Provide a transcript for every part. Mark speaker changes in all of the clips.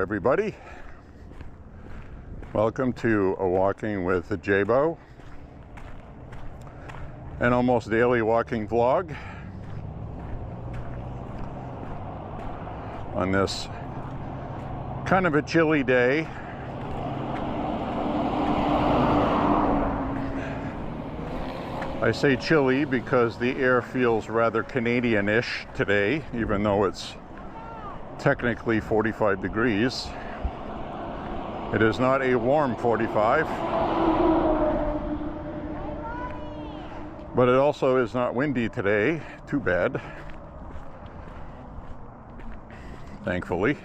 Speaker 1: everybody. Welcome to a walking with J.Beau, an almost daily walking vlog on this kind of a chilly day. I say chilly because the air feels rather Canadian-ish today, even though it's technically 45 degrees. It is not a warm 45, but it also is not windy today. Too bad, thankfully.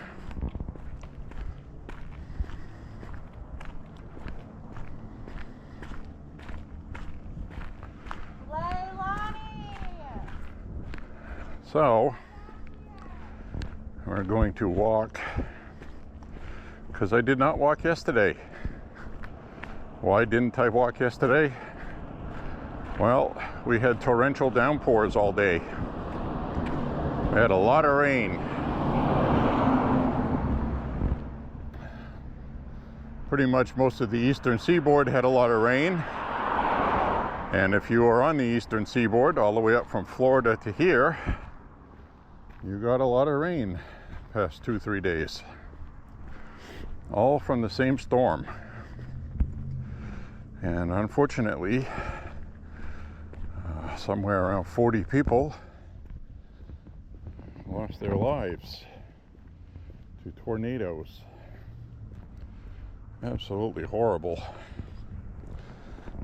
Speaker 1: So we're going to walk, because I did not walk yesterday. Why didn't I walk yesterday? Well, we had torrential downpours all day. We had a lot of rain. Pretty much most of the eastern seaboard had a lot of rain. And if you are on the eastern seaboard, all the way up from Florida to here, you got a lot of rain past 2-3 days. All from the same storm. And unfortunately, somewhere around 40 people lost their lives to tornadoes. Absolutely horrible.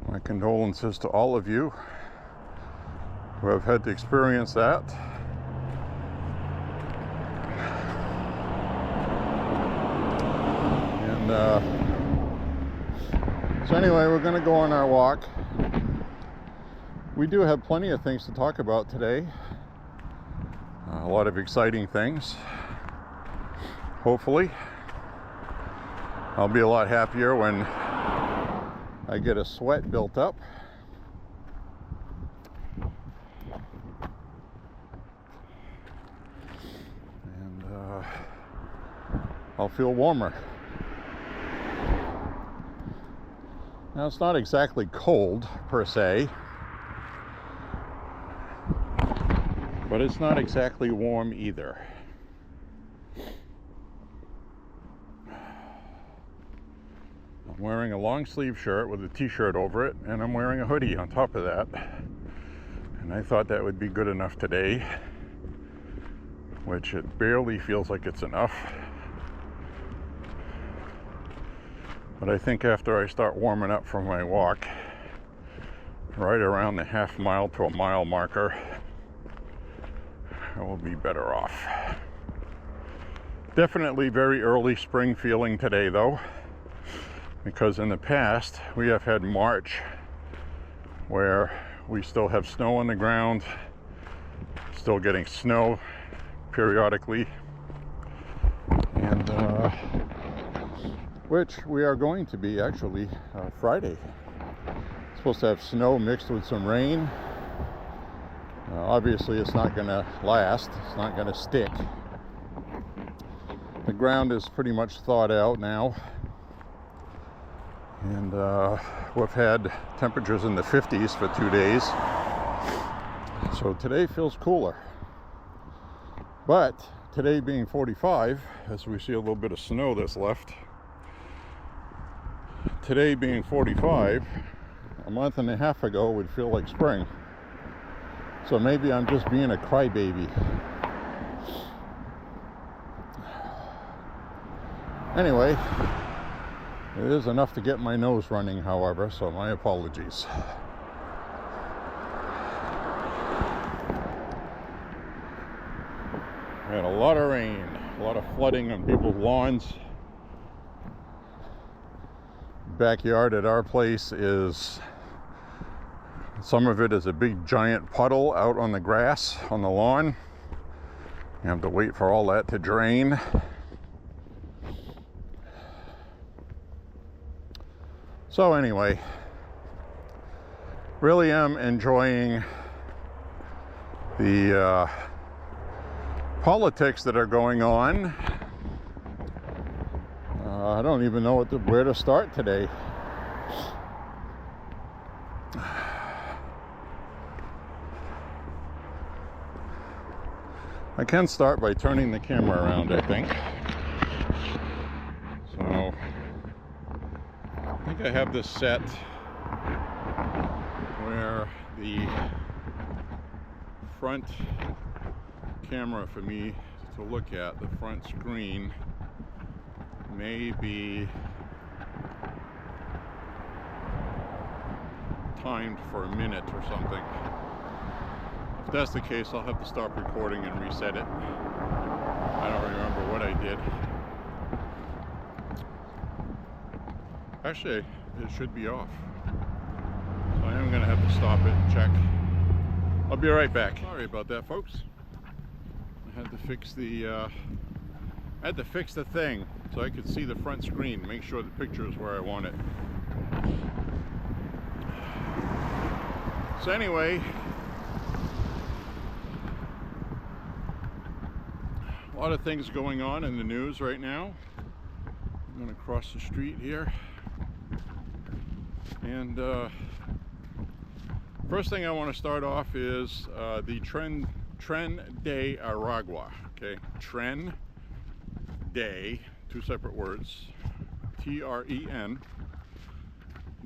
Speaker 1: My condolences to all of you who have had to experience that. So anyway, we're going to go on our walk. We do have plenty of things to talk about today. A lot of exciting things. Hopefully. I'll be a lot happier when I get a sweat built up. And I'll feel warmer. Now, it's not exactly cold per se, but it's not exactly warm either. I'm wearing a long sleeve shirt with a t-shirt over it, and I'm wearing a hoodie on top of that. And I thought that would be good enough today, which it barely feels like it's enough. But I think after I start warming up for my walk, right around the half-mile to a mile marker, I will be better off. Definitely very early spring feeling today, though, because in the past we have had March where we still have snow on the ground, still getting snow periodically, and which we are going to be actually Friday. It's supposed to have snow mixed with some rain. Obviously it's not going to last, it's not going to stick. The ground is pretty much thawed out now, and we've had temperatures in the 50s for 2 days, so today feels cooler. But today being 45, as we see a little bit of snow that's left, today being 45, a month and a half ago would feel like spring. So maybe I'm just being a crybaby. Anyway, it is enough to get my nose running, however, so my apologies. We had a lot of rain, a lot of flooding on people's lawns. Backyard at our place is, some of it is a big giant puddle out on the grass on the lawn. You have to wait for all that to drain. So anyway, really am enjoying the politics that are going on I don't even know where to start today. I can start by turning the camera around, I think. So, I think I have this set where the front camera for me to look at, the front screen, may be timed for a minute or something. If that's the case, I'll have to stop recording and reset it. I don't remember what I did. Actually, it should be off. So I am going to have to stop it and check. I'll be right back. Sorry about that, folks. I had to fix the thing so I could see the front screen, make sure the picture is where I want it. So anyway, a lot of things going on in the news right now. I'm going to cross the street here. And first thing I want to start off is the Tren de Aragua. Okay, Tren de, two separate words. T-R-E-N.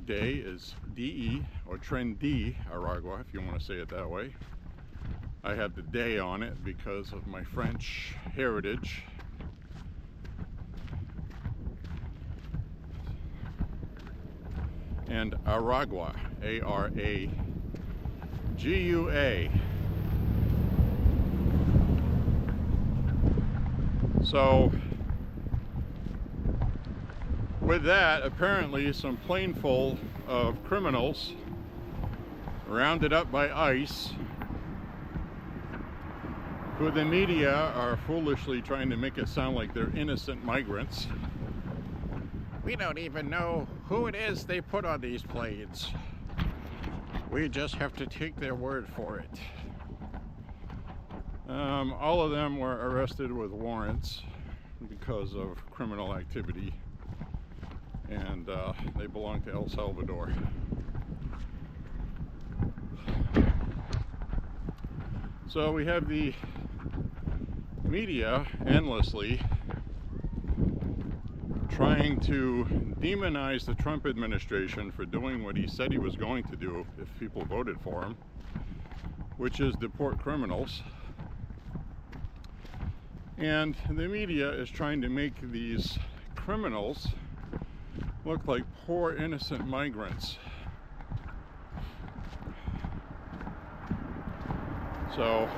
Speaker 1: De is D-E, or Tren de Aragua, if you want to say it that way. I have the de on it because of my French heritage. And Aragua, A-R-A-G-U-A. So, with that, apparently some plane full of criminals rounded up by ICE, who the media are foolishly trying to make it sound like they're innocent migrants. We don't even know who it is they put on these planes. We just have to take their word for it. All of them were arrested with warrants because of criminal activity, and they belong to El Salvador. So we have the media endlessly trying to demonize the Trump administration for doing what he said he was going to do if people voted for him, which is deport criminals. And the media is trying to make these criminals look like poor innocent migrants. So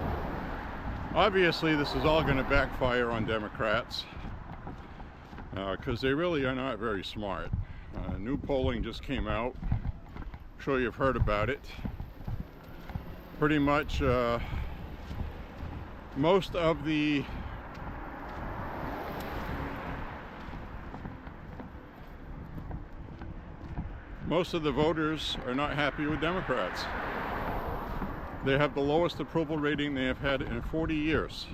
Speaker 1: obviously this is all going to backfire on Democrats, because they really are not very smart. New polling just came out. I'm sure you've heard about it. Pretty much most of the voters are not happy with Democrats. They have the lowest approval rating they have had in 40 years.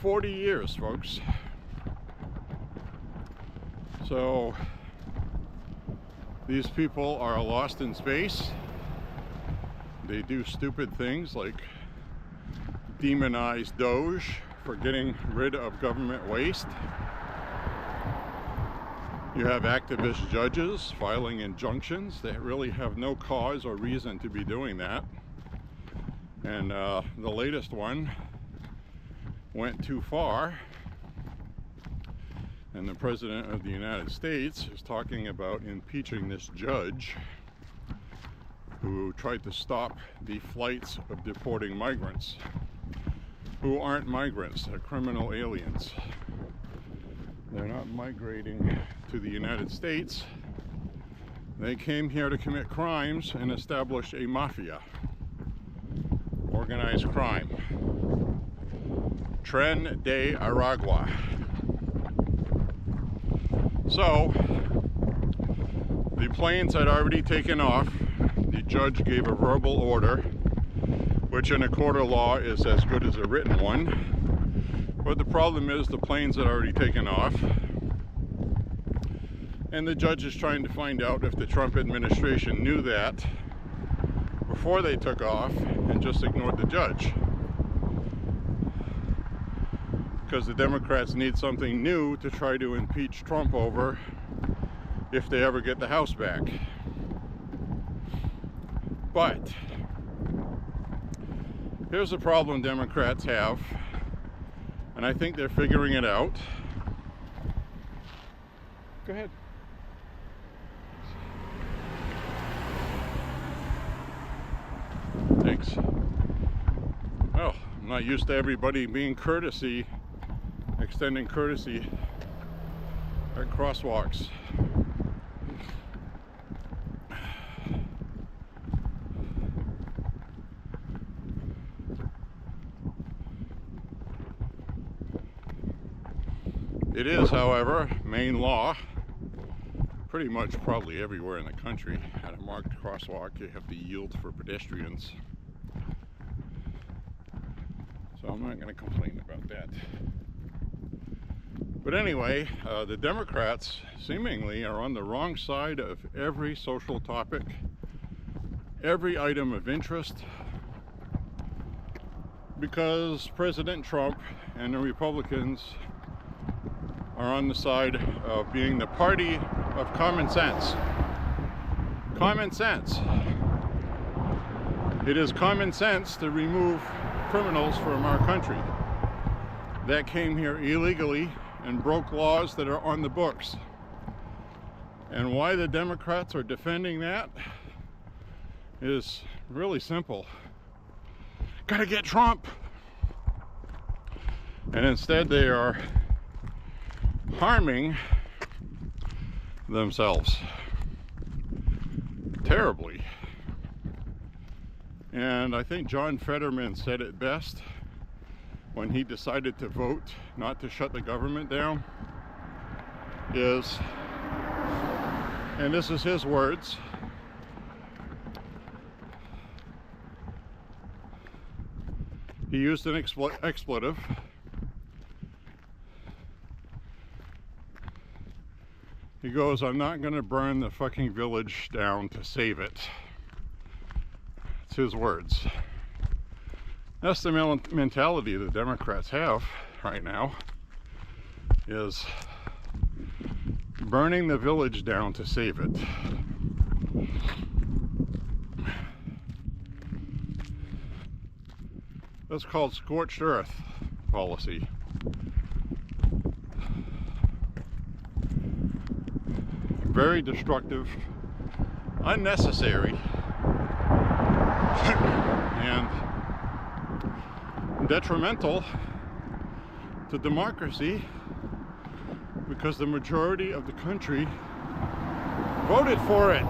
Speaker 1: 40 years, folks. So these people are lost in space. They do stupid things like demonize Doge for getting rid of government waste. You have activist judges filing injunctions that really have no cause or reason to be doing that. And the latest one went too far. And the President of the United States is talking about impeaching this judge who tried to stop the flights of deporting migrants who aren't migrants, they're criminal aliens. They're not migrating to the United States. They came here to commit crimes and establish a mafia, organized crime. Tren de Aragua. So, the planes had already taken off. The judge gave a verbal order, which in a court of law is as good as a written one. But the problem is the planes had already taken off. And the judge is trying to find out if the Trump administration knew that before they took off and just ignored the judge. Because the Democrats need something new to try to impeach Trump over if they ever get the House back. But here's the problem Democrats have, and I think they're figuring it out. Go ahead. Thanks. Well, I'm not used to everybody being extending courtesy at crosswalks. It is, however, Maine law, pretty much probably everywhere in the country, at a marked crosswalk, you have to yield for pedestrians. So I'm not going to complain about that. But anyway, the Democrats seemingly are on the wrong side of every social topic, every item of interest, because President Trump and the Republicans are on the side of being the party of common sense. Common sense. It is common sense to remove criminals from our country that came here illegally and broke laws that are on the books. And why the Democrats are defending that is really simple. Gotta get Trump! And instead they are harming themselves terribly. And I think John Fetterman said it best when he decided to vote not to shut the government down, and this is his words, he used an expletive. He goes, "I'm not going to burn the fucking village down to save it." It's his words. That's the mentality the Democrats have right now, is burning the village down to save it. That's called scorched earth policy. Very destructive, unnecessary, and detrimental to democracy, because the majority of the country voted for it.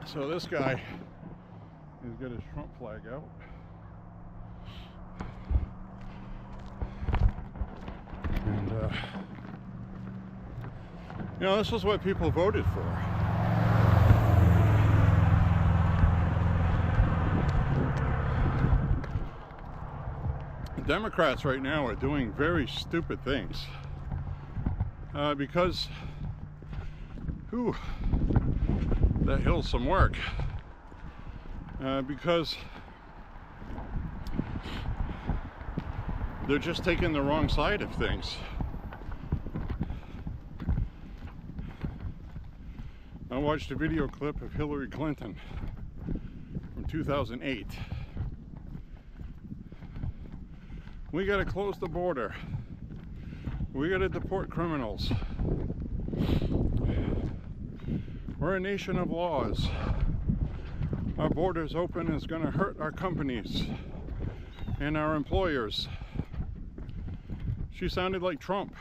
Speaker 1: So this guy has got his Trump flag out. And, you know, this is what people voted for. The Democrats right now are doing very stupid things. Because, that hill's some work. Because they're just taking the wrong side of things. I watched a video clip of Hillary Clinton from 2008. We gotta close the border. We gotta deport criminals. We're a nation of laws. Our borders open is gonna hurt our companies and our employers. She sounded like Trump.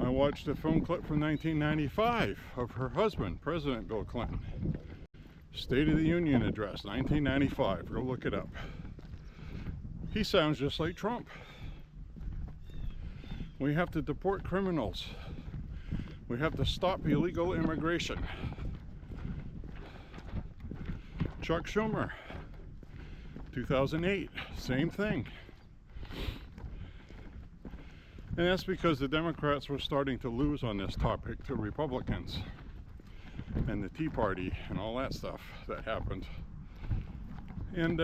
Speaker 1: I watched a film clip from 1995 of her husband, President Bill Clinton. State of the Union address, 1995. Go look it up. He sounds just like Trump. We have to deport criminals. We have to stop illegal immigration. Chuck Schumer, 2008, same thing. And that's because the Democrats were starting to lose on this topic to Republicans and the Tea Party and all that stuff that happened. And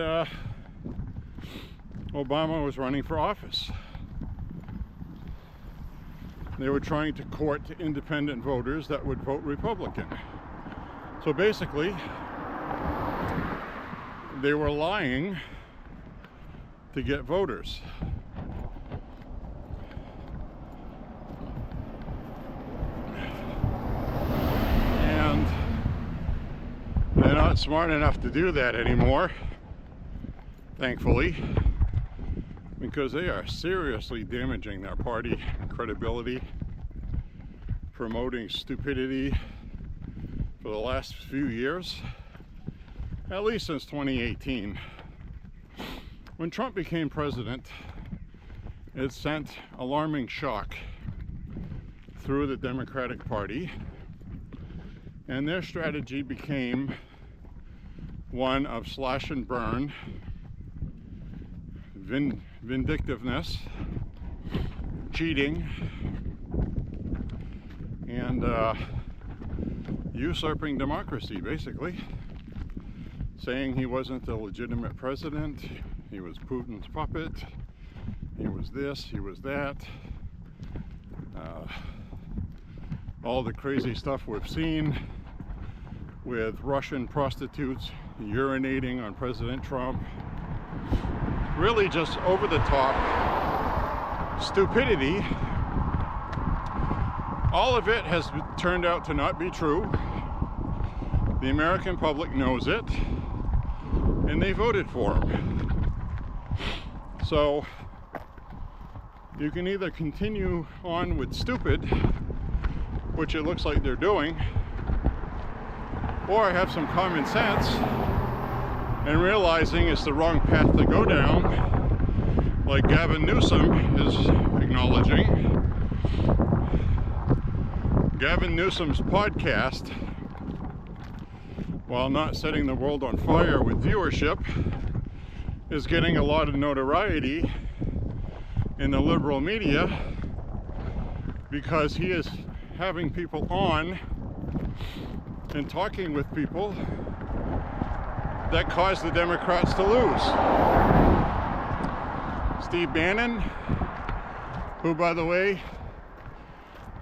Speaker 1: Obama was running for office. They were trying to court independent voters that would vote Republican. So basically, they were lying to get voters. And they're not smart enough to do that anymore, thankfully, because they are seriously damaging their party credibility, promoting stupidity for the last few years, at least since 2018. When Trump became president, it sent alarming shock through the Democratic Party, and their strategy became one of slash and burn, vindictiveness, cheating, and usurping democracy, basically. Saying he wasn't the legitimate president, he was Putin's puppet, he was this, he was that. All the crazy stuff we've seen with Russian prostitutes urinating on President Trump. Really just over the top stupidity. All of it has turned out to not be true. The American public knows it, and they voted for him. So you can either continue on with stupid, which it looks like they're doing, or have some common sense and realizing it's the wrong path to go down, like Gavin Newsom is acknowledging. Gavin Newsom's podcast, while not setting the world on fire with viewership, is getting a lot of notoriety in the liberal media because he is having people on and talking with people that caused the Democrats to lose. Steve Bannon, who, by the way,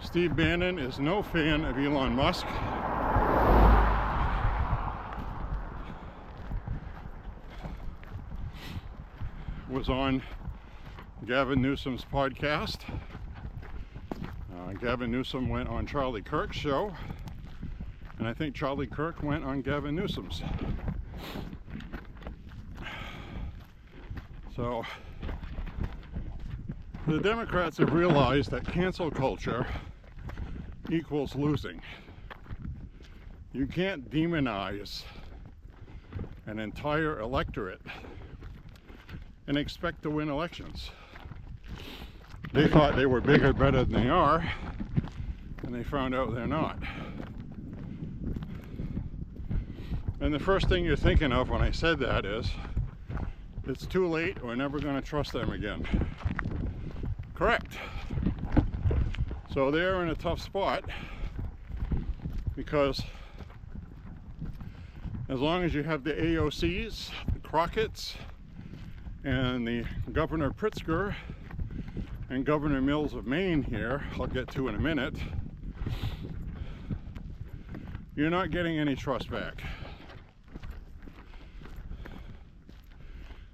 Speaker 1: Steve Bannon is no fan of Elon Musk. Was on Gavin Newsom's podcast. Gavin Newsom went on Charlie Kirk's show, and I think Charlie Kirk went on Gavin Newsom's. So the Democrats have realized that cancel culture equals losing. You can't demonize an entire electorate and expect to win elections. They thought they were bigger, better than they are, and they found out they're not. And the first thing you're thinking of when I said that is, it's too late, we're never going to trust them again. Correct. So they're in a tough spot because as long as you have the AOCs, the Crockett's, and the Governor Pritzker and Governor Mills of Maine here, I'll get to in a minute, you're not getting any trust back.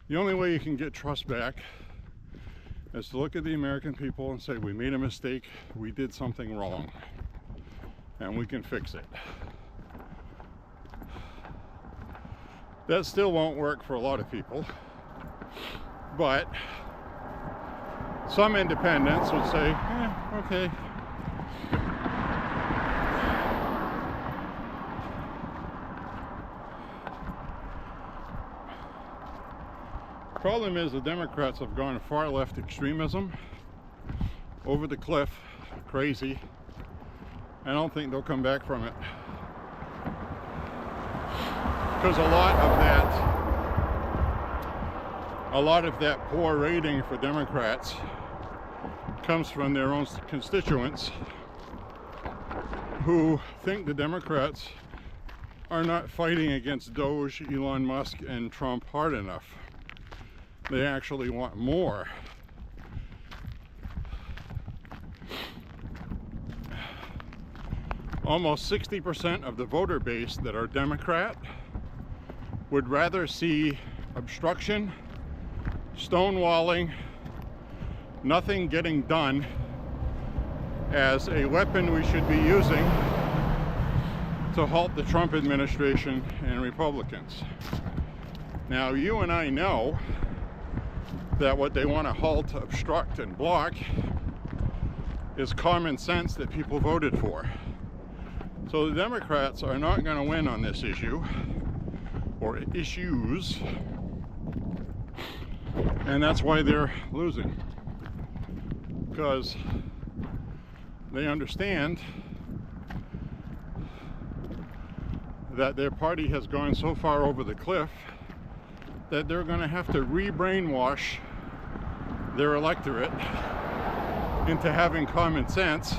Speaker 1: The only way you can get trust back is to look at the American people and say, we made a mistake, we did something wrong, and we can fix it. That still won't work for a lot of people, but some independents would say, okay. Problem is the Democrats have gone far left extremism, over the cliff, crazy. I don't think they'll come back from it. Because a lot of that poor rating for Democrats comes from their own constituents who think the Democrats are not fighting against Doge, Elon Musk, and Trump hard enough. They actually want more. Almost 60% of the voter base that are Democrat would rather see obstruction, stonewalling, nothing getting done as a weapon we should be using to halt the Trump administration and Republicans. Now, you and I know that what they want to halt, obstruct, and block is common sense that people voted for. So the Democrats are not going to win on this issue, or issues, and that's why they're losing. Because they understand that their party has gone so far over the cliff that they're going to have to re-brainwash their electorate into having common sense.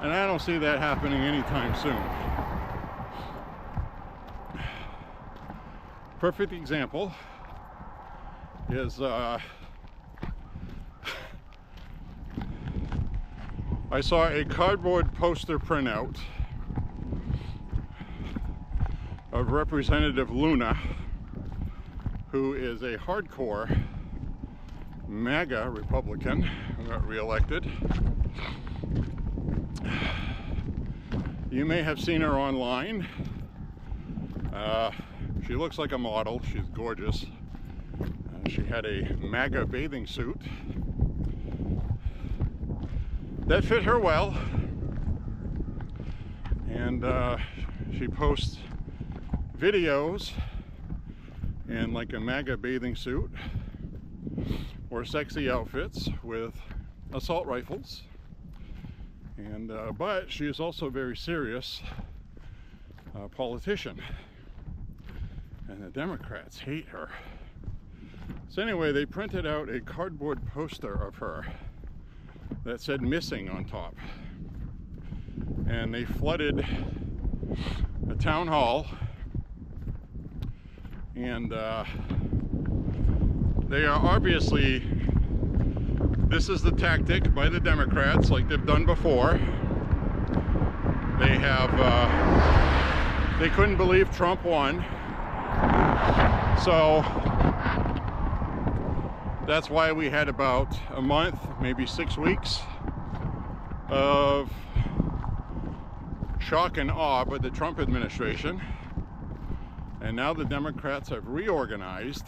Speaker 1: And I don't see that happening anytime soon. Perfect example is I saw a cardboard poster printout of Representative Luna, who is a hardcore MAGA Republican who got reelected. You may have seen her online. She looks like a model. She's gorgeous. She had a MAGA bathing suit that fit her well, and she posts videos in like a MAGA bathing suit or sexy outfits with assault rifles. And but she is also a very serious politician, and the Democrats hate her. So anyway, they printed out a cardboard poster of her that said "missing" on top, and they flooded a town hall, and they are obviously, this is the tactic by the Democrats, like they've done before. They have, they couldn't believe Trump won, so that's why we had about a month, maybe 6 weeks of shock and awe by the Trump administration. And now the Democrats have reorganized,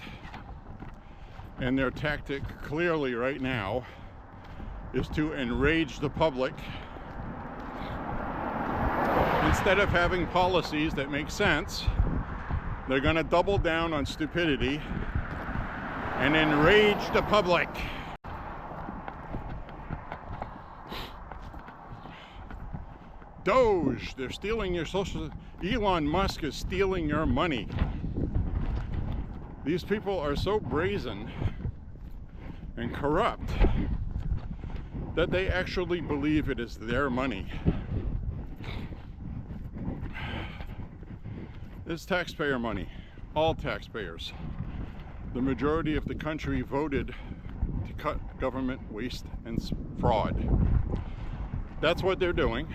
Speaker 1: and their tactic clearly right now is to enrage the public. Instead of having policies that make sense, they're going to double down on stupidity and enrage the public. Doge, they're stealing your social... Elon Musk is stealing your money. These people are so brazen and corrupt that they actually believe it is their money. It's taxpayer money, all taxpayers. The majority of the country voted to cut government waste and fraud. That's what they're doing.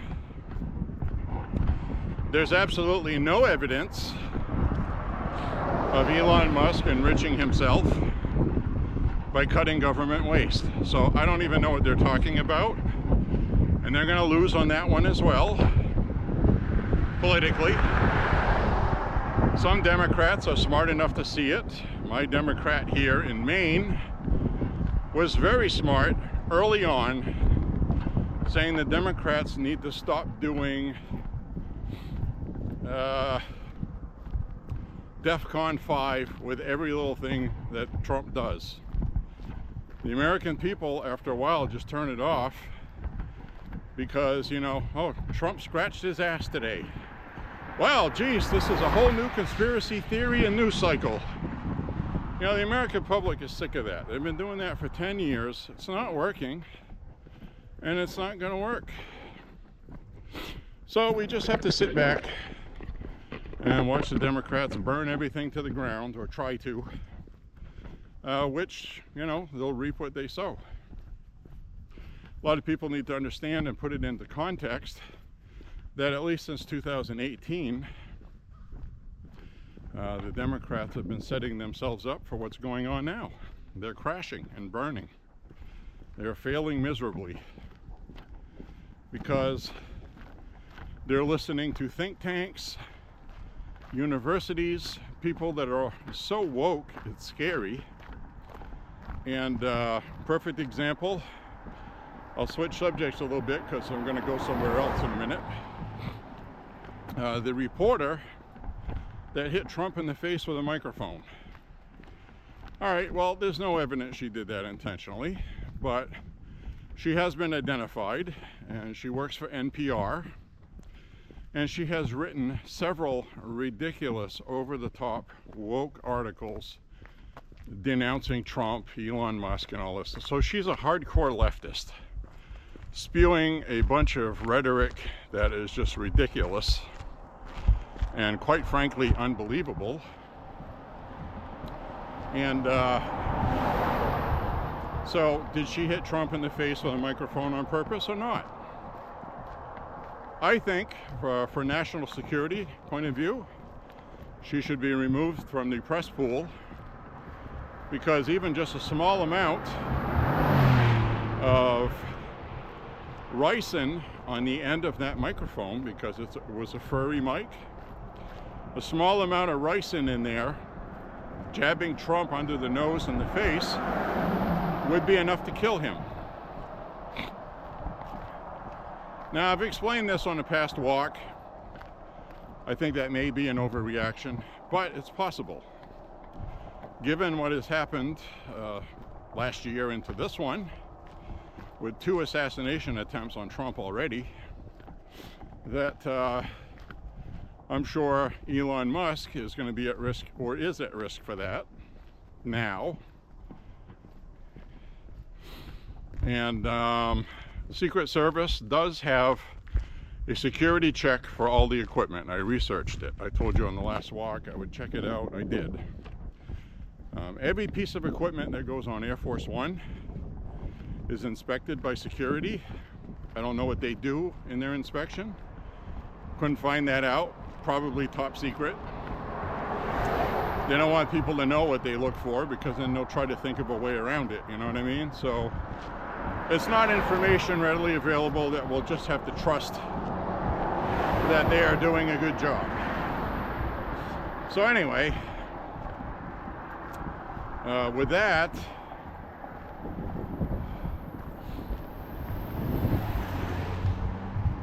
Speaker 1: There's absolutely no evidence of Elon Musk enriching himself by cutting government waste. So I don't even know what they're talking about. And they're going to lose on that one as well, politically. Some Democrats are smart enough to see it. My Democrat here in Maine was very smart early on, saying the Democrats need to stop doing DEFCON 5 with every little thing that Trump does. The American people, after a while, just turn it off because, you know, oh, Trump scratched his ass today. Well, geez, this is a whole new conspiracy theory and news cycle. You know, the American public is sick of that. They've been doing that for 10 years. It's not working, and it's not going to work. So we just have to sit back and watch the Democrats burn everything to the ground, or try to, which, you know, they'll reap what they sow. A lot of people need to understand and put it into context that at least since 2018, the Democrats have been setting themselves up for what's going on now. They're crashing and burning. They're failing miserably because they're listening to think tanks, universities, people that are so woke, it's scary. And perfect example, I'll switch subjects a little bit because I'm going to go somewhere else in a minute. The reporter that hit Trump in the face with a microphone. All right, well, there's no evidence she did that intentionally, but she has been identified, and she works for NPR, and she has written several ridiculous, over-the-top, woke articles denouncing Trump, Elon Musk, and all this. So she's a hardcore leftist, spewing a bunch of rhetoric that is just ridiculous and quite frankly unbelievable. And so did she hit Trump in the face with a microphone on purpose or not? I think for national security point of view, she should be removed from the press pool, because even just a small amount of ricin on the end of that microphone, because it was a furry mic, a small amount of ricin in there jabbing Trump under the nose and the face would be enough to kill him. Now, I've explained this on a past walk. I think that may be an overreaction, but it's possible. Given what has happened last year into this one, with 2 assassination attempts on Trump already, that I'm sure Elon Musk is going to be at risk, or is at risk for that now. And the Secret Service does have a security check for all the equipment. I researched it. I told you on the last walk I would check it out. I did. Every piece of equipment that goes on Air Force One is inspected by security. I don't know what they do in their inspection. Couldn't find that out. Probably top secret. They don't want people to know what they look for, because then they'll try to think of a way around it, you know what I mean? So it's not information readily available that we'll just have to trust that they are doing a good job. So anyway, with that,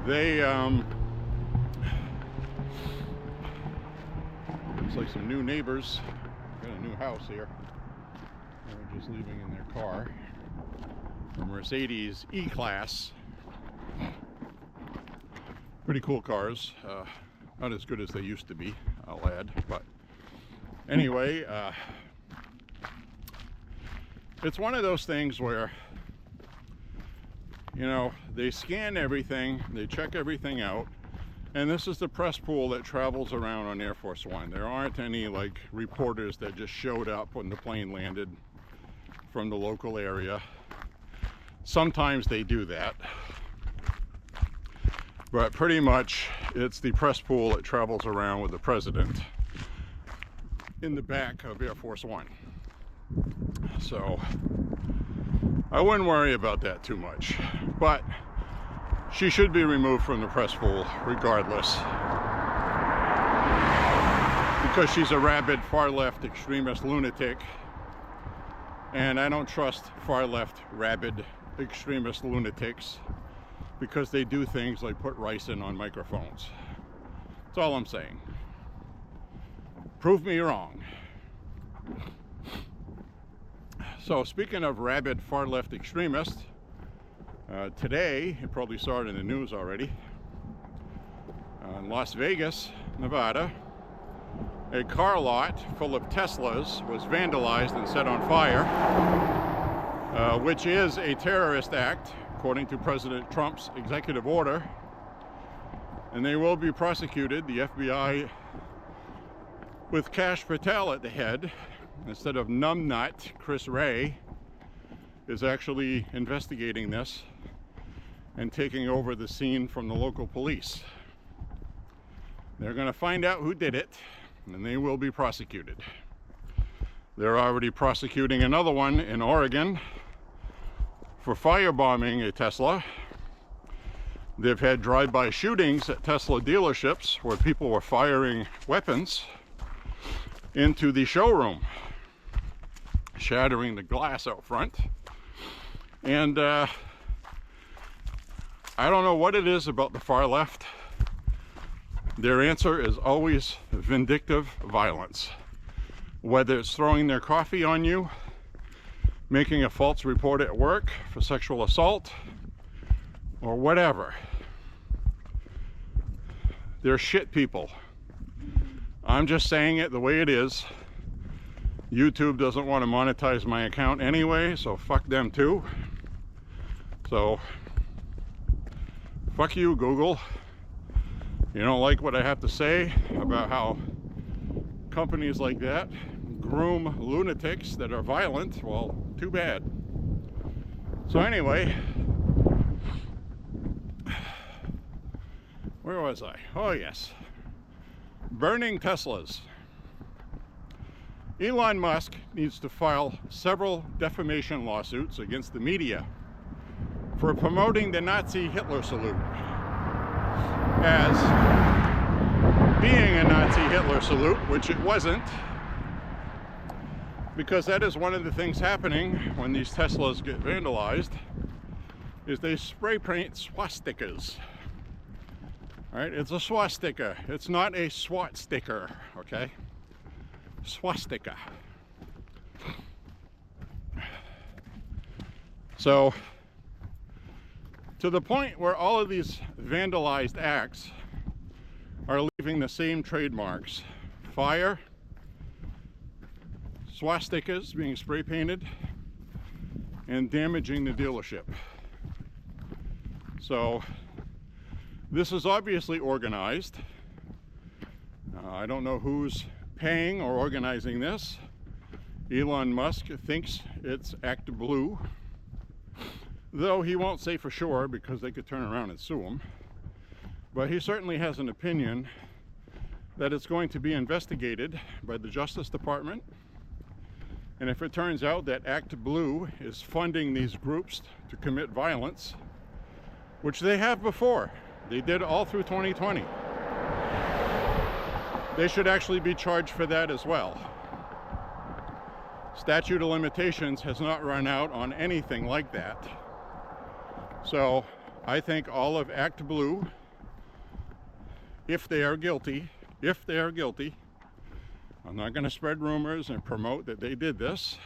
Speaker 1: they looks like some new neighbors. Got a new house here. They're just leaving in their car. A Mercedes E-Class. Pretty cool cars. Not as good as they used to be, I'll add. But anyway, it's one of those things where, you know, they scan everything, they check everything out, and this is the press pool that travels around on Air Force One. There aren't any like reporters that just showed up when the plane landed from the local area. Sometimes they do that, but pretty much it's the press pool that travels around with the president in the back of Air Force One. So I wouldn't worry about that too much, but she should be removed from the press pool regardless, because she's a rabid far-left extremist lunatic, and I don't trust far-left rabid extremist lunatics, because they do things like put ricin on microphones. That's all I'm saying. Prove me wrong. So speaking of rabid far-left extremists, today, you probably saw it in the news already, in Las Vegas, Nevada, a car lot full of Teslas was vandalized and set on fire, which is a terrorist act, according to President Trump's executive order. And they will be prosecuted, the FBI, with Kash Patel at the head, instead of numbnut Chris Wray, is actually investigating this and taking over the scene from the local police. They're going to find out who did it, and they will be prosecuted. They're already prosecuting another one in Oregon for firebombing a Tesla. They've had drive-by shootings at Tesla dealerships where people were firing weapons into the showroom, shattering the glass out front. And I don't know what it is about the far left. Their answer is always vindictive violence. Whether it's throwing their coffee on you, making a false report at work for sexual assault, or whatever. They're shit people. I'm just saying it the way it is. YouTube doesn't want to monetize my account anyway, so fuck them too. So, fuck you, Google. You don't like what I have to say about how companies like that groom lunatics that are violent? Well, too bad. So anyway, where was I? Oh yes, burning Teslas. Elon Musk needs to file several defamation lawsuits against the media for promoting the Nazi Hitler salute as being a Nazi Hitler salute, which it wasn't, because that is one of the things happening when these Teslas get vandalized, is they spray paint swastikas. All right, it's a swastika. It's not a SWAT sticker, okay? Swastika. So, to the point where all of these vandalized acts are leaving the same trademarks: fire, swastikas being spray painted, and damaging the dealership. So, this is obviously organized. I don't know who's paying or organizing this. Elon Musk thinks it's Act Blue, though he won't say for sure because they could turn around and sue him. But he certainly has an opinion that it's going to be investigated by the Justice Department. And if it turns out that Act Blue is funding these groups to commit violence, which they have before, they did all through 2020, they should actually be charged for that as well. Statute of limitations has not run out on anything like that. So I think all of Act Blue, if they are guilty, I'm not going to spread rumors and promote that they did this,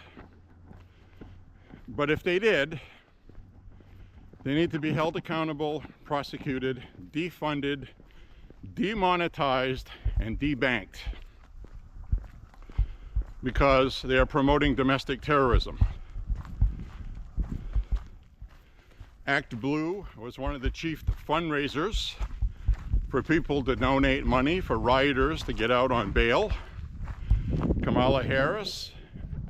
Speaker 1: but if they did, they need to be held accountable, prosecuted, defunded, demonetized, and debanked, because they are promoting domestic terrorism. Act Blue was one of the chief fundraisers for people to donate money for rioters to get out on bail. Kamala Harris,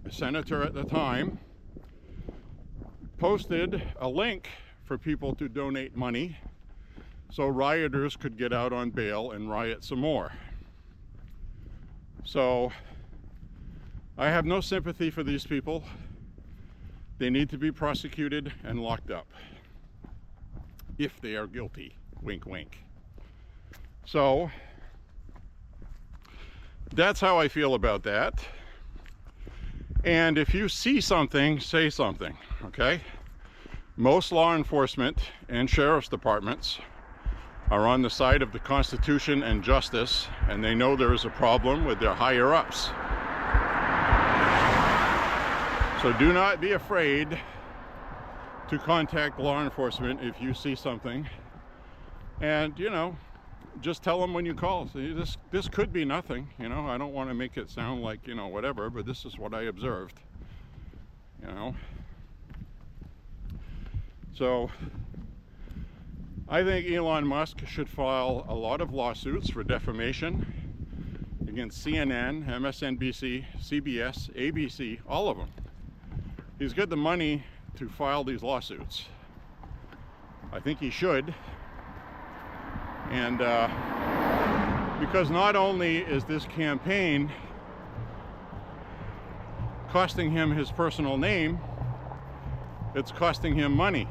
Speaker 1: a senator at the time, posted a link for people to donate money so rioters could get out on bail and riot some more. So I have no sympathy for these people. They need to be prosecuted and locked up if they are guilty. Wink, wink. So that's how I feel about that. And if you see something, say something, okay? Most law enforcement and sheriff's departments are on the side of the Constitution and justice, and they know there is a problem with their higher-ups. So do not be afraid to contact law enforcement if you see something. And, you know, just tell them when you call. See, this could be nothing, you know. I don't want to make it sound like, you know, whatever, but this is what I observed, you know. So I think Elon Musk should file a lot of lawsuits for defamation against CNN, MSNBC, CBS, ABC, all of them. He's got the money to file these lawsuits. I think he should. And because not only is this campaign costing him his personal name, it's costing him money.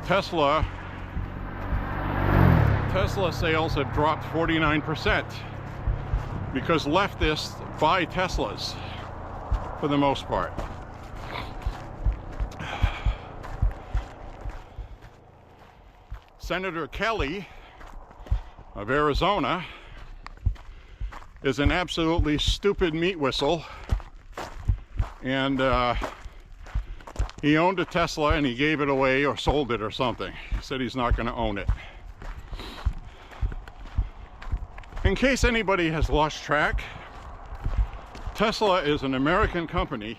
Speaker 1: Tesla sales have dropped 49% because leftists buy Teslas for the most part. Senator Kelly of Arizona is an absolutely stupid meat whistle, and he owned a Tesla and he gave it away or sold it or something. He said he's not going to own it. In case anybody has lost track, Tesla is an American company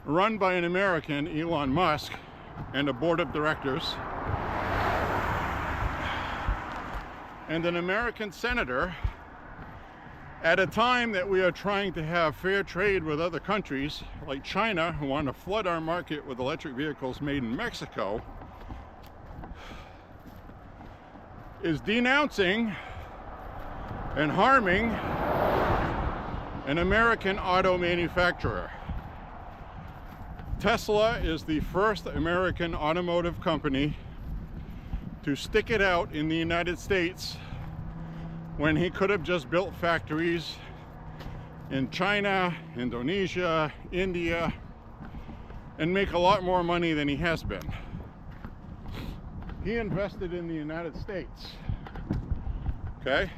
Speaker 1: run by an American, Elon Musk, and a board of directors, and an American senator at a time that we are trying to have fair trade with other countries like China, who want to flood our market with electric vehicles made in Mexico, is denouncing and harming an American auto manufacturer. Tesla is the first American automotive company to stick it out in the United States when he could have just built factories in China, Indonesia, India, and make a lot more money than he has been. He invested in the United States, okay?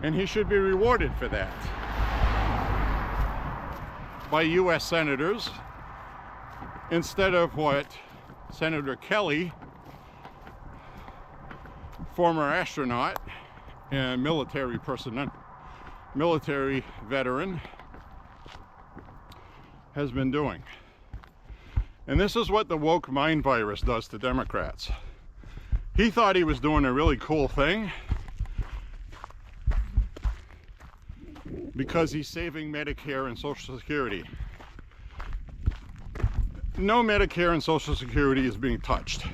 Speaker 1: And he should be rewarded for that by US senators, instead of what Senator Kelly, former astronaut and military veteran, has been doing. And this is what the woke mind virus does to Democrats. He thought he was doing a really cool thing because he's saving Medicare and Social Security. No Medicare and Social Security is being touched.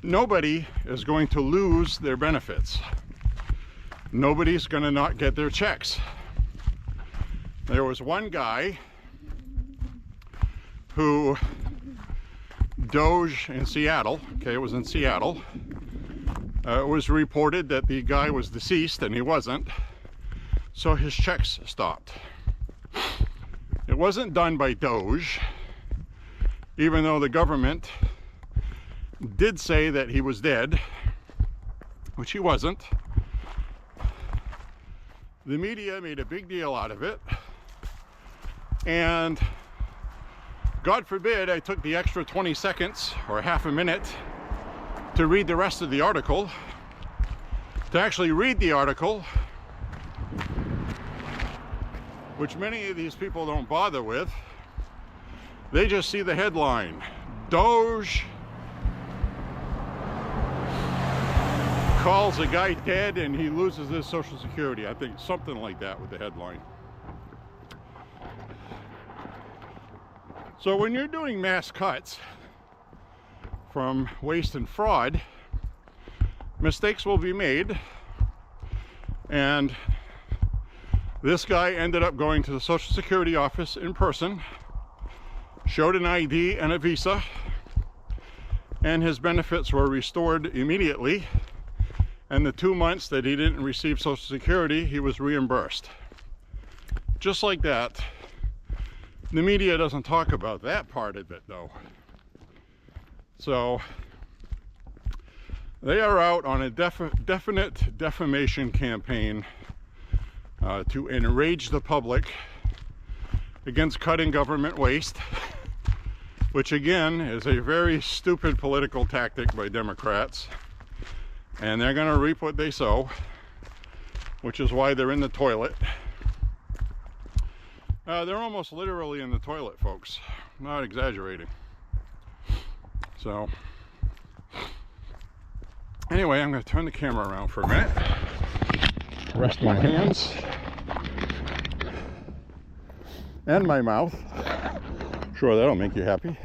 Speaker 1: Nobody is going to lose their benefits. Nobody's going to not get their checks. There was one guy who, Doge in Seattle, okay, it was in Seattle, it was reported that the guy was deceased and he wasn't, so his checks stopped. It wasn't done by Doge, even though the government did say that he was dead, which he wasn't. The media made a big deal out of it, and God forbid I took the extra 20 seconds or half a minute to read the rest of the article, to actually read the article, which many of these people don't bother with. They just see the headline, Doge calls a guy dead and he loses his Social Security. I think something like that with the headline. So when you're doing mass cuts from waste and fraud, mistakes will be made, and this guy ended up going to the Social Security office in person, showed an ID and a visa, and his benefits were restored immediately, and the 2 months that he didn't receive Social Security, he was reimbursed. Just like that. The media doesn't talk about that part of it, though. So they are out on a definite defamation campaign to enrage the public against cutting government waste, which again is a very stupid political tactic by Democrats, and they're going to reap what they sow, which is why they're in the toilet. They're almost literally in the toilet, folks. I'm not exaggerating. So anyway, I'm going to turn the camera around for a minute, rest my hands and my mouth. Sure, that'll make you happy.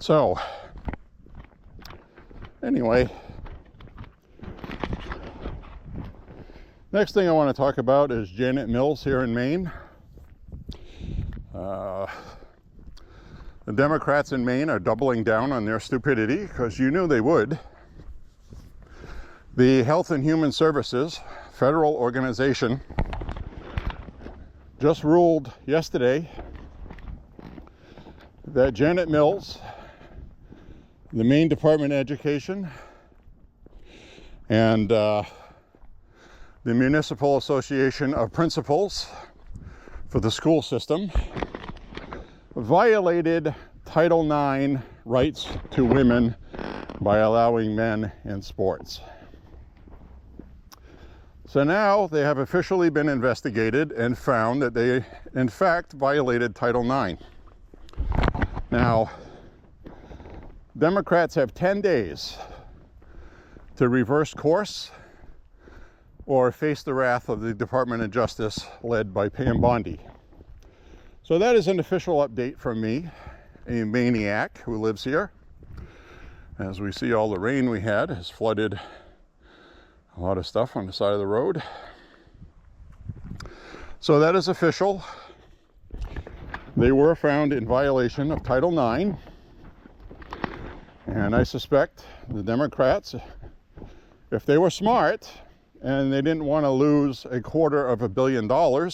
Speaker 1: So anyway, next thing I want to talk about is Janet Mills here in Maine. The Democrats in Maine are doubling down on their stupidity, because you knew they would. The Health and Human Services federal organization just ruled yesterday that Janet Mills, the Maine Department of Education, and the Municipal Association of Principals for the school system violated Title IX rights to women by allowing men in sports. So now they have officially been investigated and found that they, in fact, violated Title IX. Now, Democrats have 10 days to reverse course or face the wrath of the Department of Justice led by Pam Bondi. So that is an official update from me, a maniac who lives here. As we see, all the rain we had has flooded a lot of stuff on the side of the road. So that is official. They were found in violation of Title IX. And I suspect the Democrats, if they were smart and they didn't want to lose $250 million,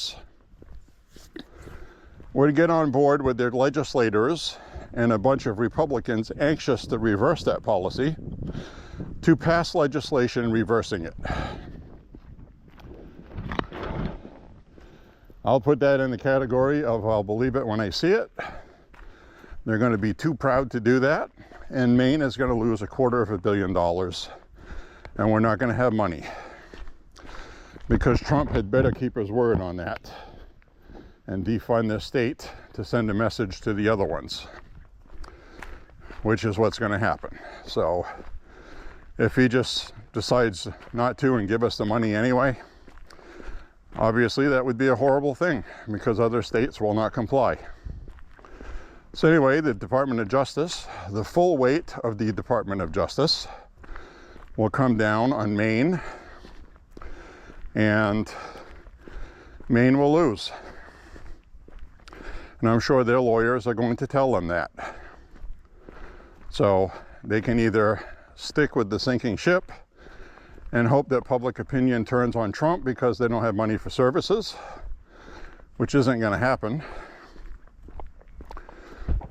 Speaker 1: would get on board with their legislators and a bunch of Republicans anxious to reverse that policy to pass legislation reversing it. I'll put that in the category of I'll believe it when I see it. They're going to be too proud to do that, and Maine is going to lose $250 million, and we're not going to have money, because Trump had better keep his word on that and defund this state to send a message to the other ones, which is what's going to happen. So if he just decides not to and give us the money anyway, obviously that would be a horrible thing, because other states will not comply. So anyway, the Department of Justice, the full weight of the Department of Justice will come down on Maine, and Maine will lose. And I'm sure their lawyers are going to tell them that. So they can either stick with the sinking ship and hope that public opinion turns on Trump because they don't have money for services, which isn't going to happen,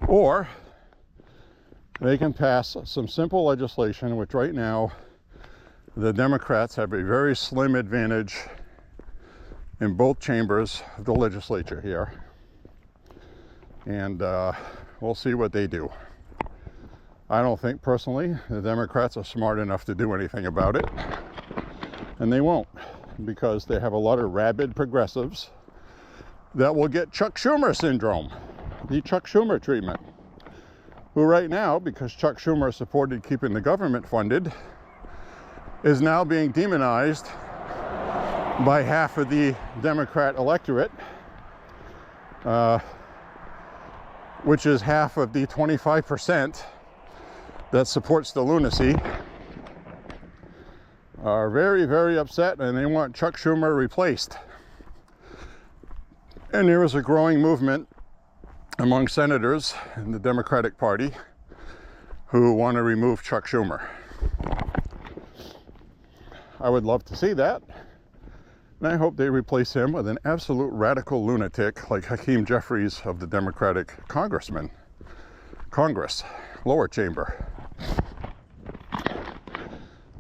Speaker 1: or they can pass some simple legislation, which right now the Democrats have a very slim advantage in both chambers of the legislature here. And we'll see what they do. I don't think personally the Democrats are smart enough to do anything about it, and they won't, because they have a lot of rabid progressives that will get Chuck Schumer syndrome, the Chuck Schumer treatment, who right now, because Chuck Schumer supported keeping the government funded, is now being demonized by half of the Democrat electorate, which is half of the 25% that supports the lunacy, are very, very upset, and they want Chuck Schumer replaced. And there is a growing movement among senators in the Democratic Party who want to remove Chuck Schumer. I would love to see that, and I hope they replace him with an absolute radical lunatic like Hakeem Jeffries of the Democratic Congress, lower chamber.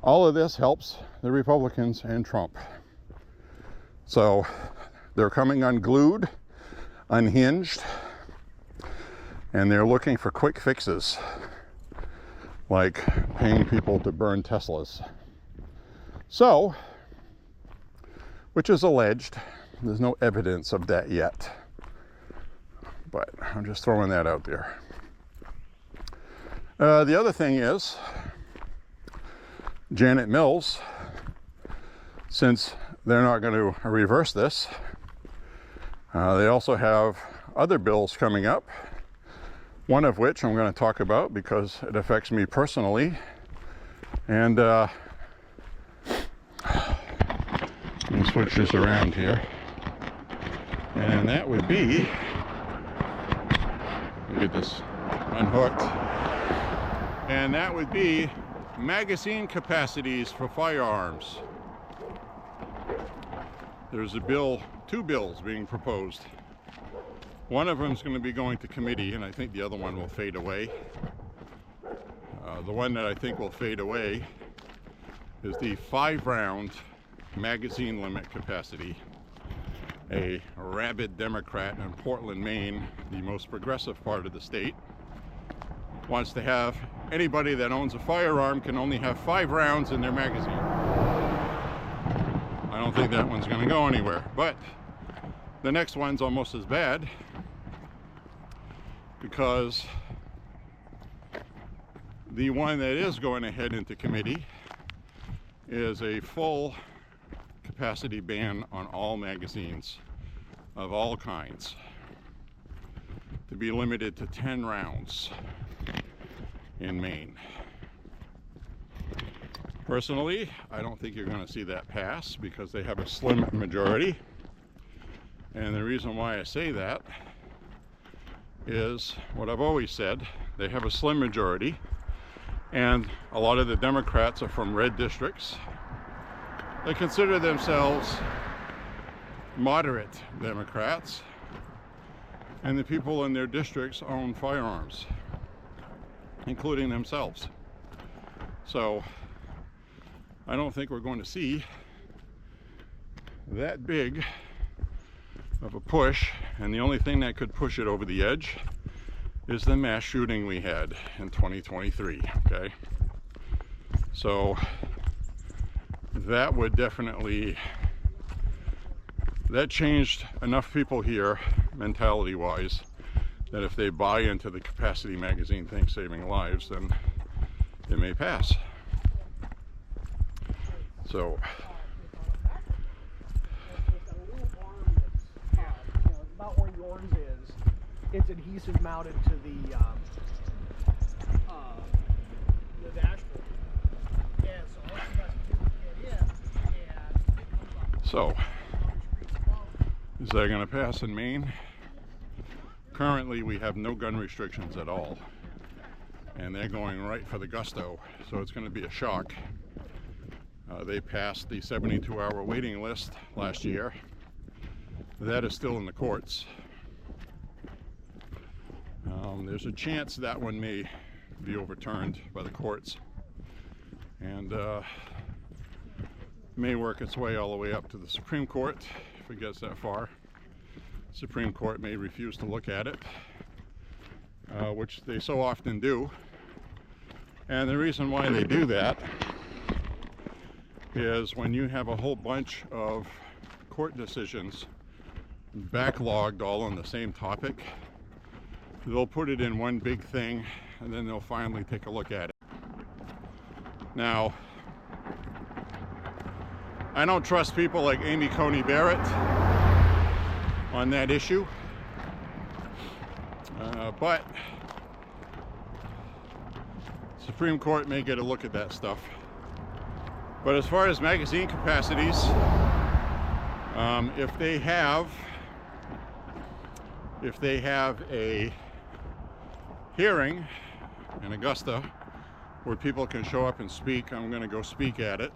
Speaker 1: All of this helps the Republicans and Trump. So they're coming unglued, unhinged, and they're looking for quick fixes, like paying people to burn Teslas. So, which is alleged, there's no evidence of that yet, but I'm just throwing that out there. The other thing is, Janet Mills, since they're not going to reverse this, they also have other bills coming up, one of which I'm going to talk about because it affects me personally. And let me switch this around here. And that would be, let me get this unhooked, and that would be magazine capacities for firearms. There's a bill, two bills being proposed. One of them is going to be going to committee, and I think the other one will fade away. The one that I think will fade away is the 5-round magazine limit capacity. A rabid Democrat in Portland, Maine, the most progressive part of the state, wants to have anybody that owns a firearm can only have 5 rounds in their magazine. I don't think that one's going to go anywhere, but the next one's almost as bad, because the one that is going ahead into committee is a full capacity ban on all magazines of all kinds, to be limited to 10 rounds in Maine. Personally, I don't think you're going to see that pass because they have a slim majority. And the reason why I say that is what I've always said. They have a slim majority, and a lot of the Democrats are from red districts. They consider themselves moderate Democrats, and the people in their districts own firearms, including themselves. So I don't think we're going to see that big of a push, and the only thing that could push it over the edge is the mass shooting we had in 2023, okay? So that would definitely, that changed enough people here mentality-wise that if they buy into the capacity magazine thing saving lives, then it may pass. So
Speaker 2: about where yours is, it's adhesive mounted to the dashboard. Yeah, so all you guys can do is get in, and it comes up.
Speaker 1: So, is that going to pass in Maine? Currently, we have no gun restrictions at all, and they're going right for the gusto, so it's going to be a shock. They passed the 72-hour waiting list last year. That is still in the courts. There's a chance that one may be overturned by the courts, and may work its way all the way up to the Supreme Court if it gets that far. Supreme Court may refuse to look at it, which they so often do, And the reason why they do that is when you have a whole bunch of court decisions backlogged all on the same topic, they'll put it in one big thing and then they'll finally take a look at it. Now, I don't trust people like Amy Coney Barrett on that issue, but Supreme Court may get a look at that stuff. But as far as magazine capacities, if they have a hearing in Augusta where people can show up and speak, I'm going to go speak at it.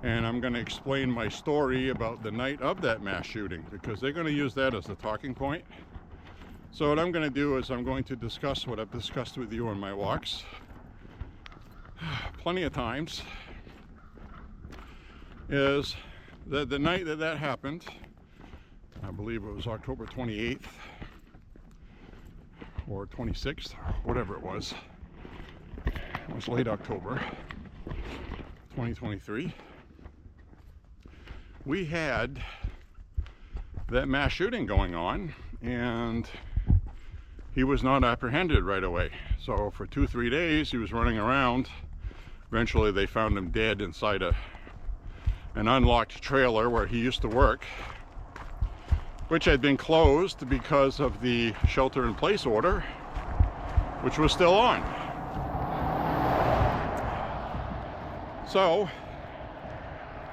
Speaker 1: And I'm going to explain my story about the night of that mass shooting, because they're going to use that as the talking point. So what I'm going to do is I'm going to discuss what I've discussed with you on my walks plenty of times, is that the night that that happened, I believe it was October 28th or 26th, whatever it was late October 2023, we had that mass shooting going on, and he was not apprehended right away. So for 2-3 days he was running around. Eventually they found him dead inside an unlocked trailer where he used to work, which had been closed because of the shelter-in-place order, which was still on. So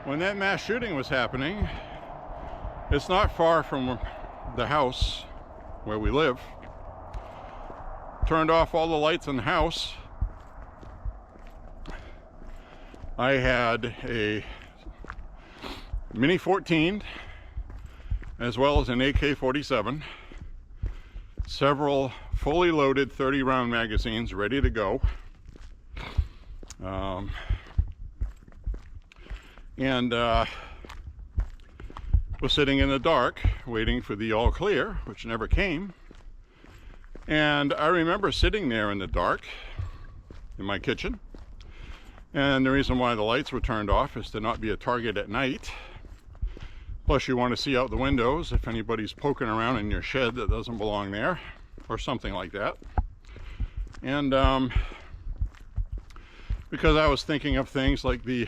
Speaker 1: when that mass shooting was happening, it's not far from the house where we live. Turned off all the lights in the house. I had a Mini 14 as well as an AK-47, several fully loaded 30-round magazines ready to go, and was sitting in the dark waiting for the all clear, which never came. And I remember sitting there in the dark in my kitchen, and the reason why the lights were turned off is to not be a target at night. Plus you want to see out the windows if anybody's poking around in your shed that doesn't belong there or something like that. And because I was thinking of things like the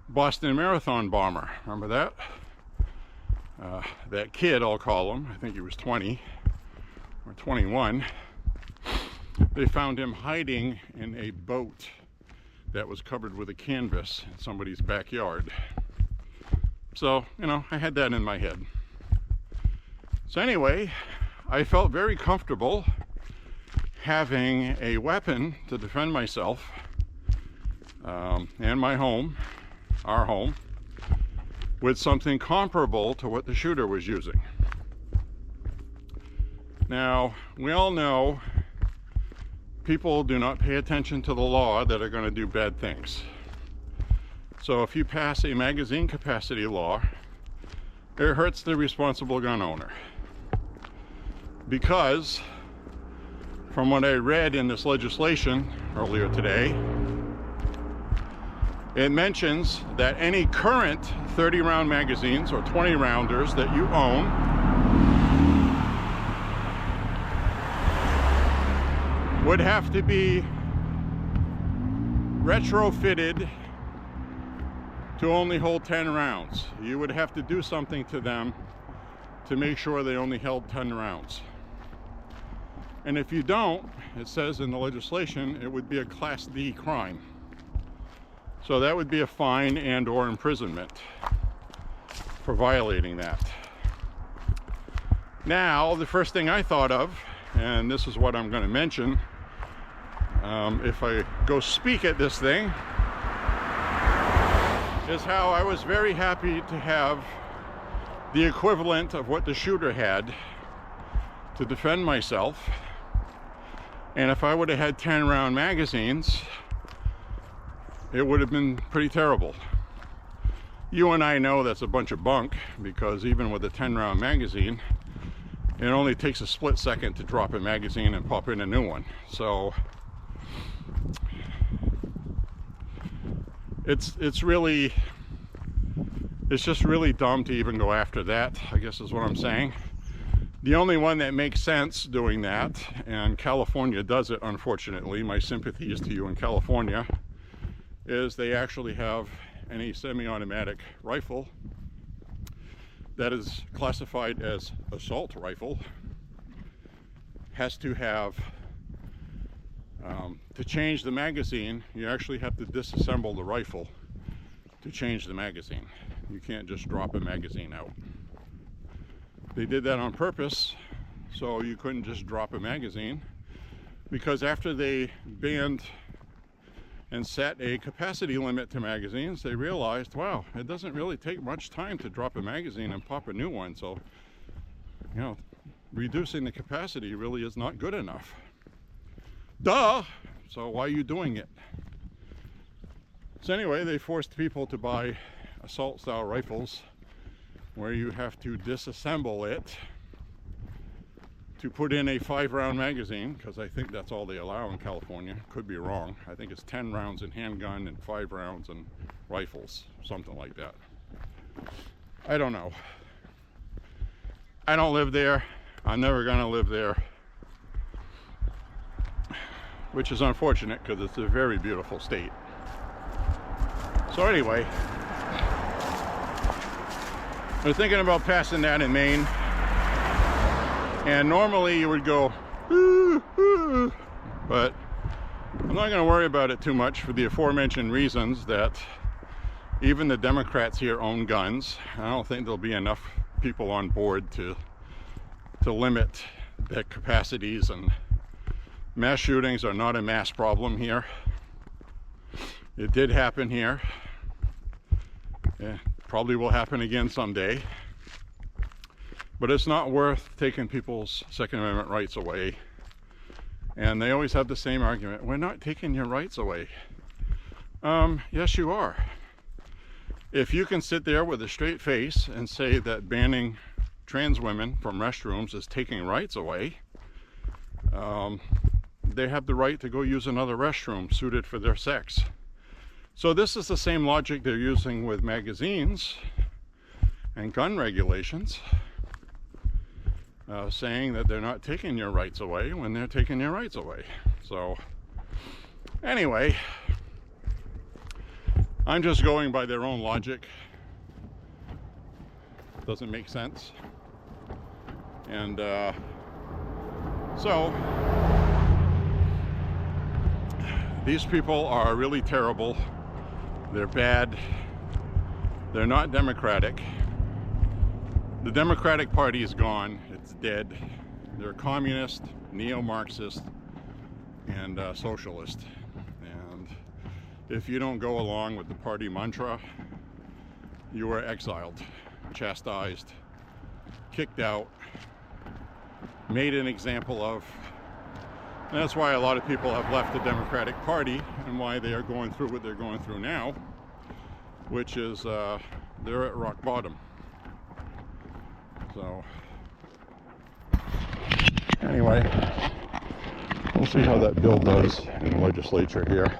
Speaker 1: Boston Marathon bomber, remember that? That kid, I'll call him, I think he was 20 or 21. They found him hiding in a boat that was covered with a canvas in somebody's backyard. So, you know, I had that in my head. So anyway, I felt very comfortable having a weapon to defend myself and my home, our home, with something comparable to what the shooter was using. Now, we all know people do not pay attention to the law that are going to do bad things. So if you pass a magazine capacity law, it hurts the responsible gun owner. Because from what I read in this legislation earlier today, it mentions that any current 30-round magazines or 20-rounders that you own would have to be retrofitted to only hold 10 rounds. You would have to do something to them to make sure they only held 10 rounds. And if you don't, it says in the legislation, it would be a Class D crime. So that would be a fine and or imprisonment for violating that. Now, the first thing I thought of, and this is what I'm going to mention, if I go speak at this thing, is how I was very happy to have the equivalent of what the shooter had to defend myself. And if I would have had 10-round magazines, it would have been pretty terrible. You and I know that's a bunch of bunk, because even with a 10-round magazine, it only takes a split second to drop a magazine and pop in a new one. So it's just really dumb to even go after that, I guess is what I'm saying. The only one that makes sense doing that, and California does it, unfortunately, my sympathy is to you in California, is they actually have any semi-automatic rifle that is classified as assault rifle has to have, to change the magazine, you actually have to disassemble the rifle to change the magazine. You can't just drop a magazine out. They did that on purpose, so you couldn't just drop a magazine, because after they banned and set a capacity limit to magazines, they realized, wow, it doesn't really take much time to drop a magazine and pop a new one, so, you know, reducing the capacity really is not good enough. Duh! So why are you doing it? So anyway, they forced people to buy assault-style rifles where you have to disassemble it to put in a 5-round magazine, because I think that's all they allow in California. Could be wrong. I think it's 10 rounds in handgun and 5 rounds in rifles, something like that. I don't know. I don't live there. I'm never gonna live there, which is unfortunate because it's a very beautiful state. So anyway, I was thinking about passing that in Maine, and normally you would go, ooh, ooh, but I'm not going to worry about it too much for the aforementioned reasons that even the Democrats here own guns. I don't think there'll be enough people on board to limit their capacities, and mass shootings are not a mass problem here. It did happen here. Yeah, probably will happen again someday. But it's not worth taking people's Second Amendment rights away. And they always have the same argument. We're not taking your rights away. Yes, you are. If you can sit there with a straight face and say that banning trans women from restrooms is taking rights away, they have the right to go use another restroom suited for their sex. So this is the same logic they're using with magazines and gun regulations, saying that they're not taking your rights away when they're taking your rights away. So anyway, I'm just going by their own logic. Doesn't make sense. And so these people are really terrible. They're bad. They're not democratic. The Democratic Party is gone. It's dead. They're communist, neo-Marxist, and socialist. And if you don't go along with the party mantra, you are exiled, chastised, kicked out, made an example of. And that's why a lot of people have left the Democratic Party, and why they are going through what they're going through now, which is they're at rock bottom. So anyway, we'll see how that bill does in the legislature here.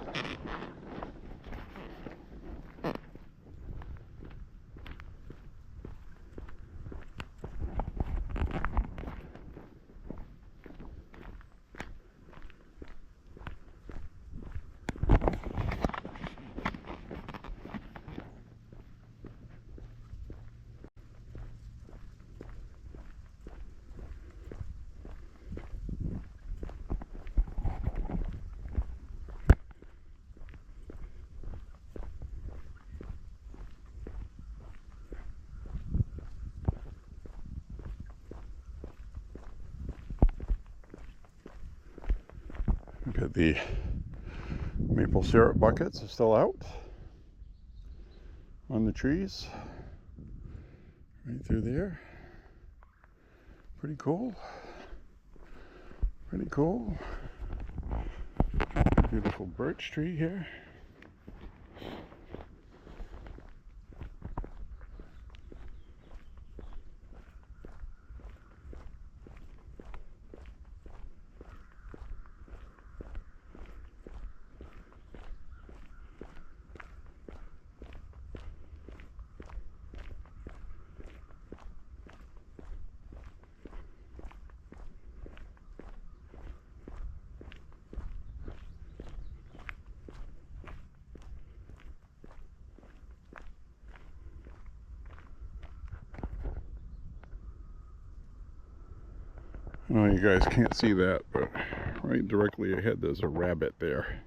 Speaker 1: Look at the maple syrup buckets are still out on the trees right through there. Pretty cool. Pretty cool. Beautiful birch tree here. Oh, you guys can't see that, but right directly ahead there's a rabbit there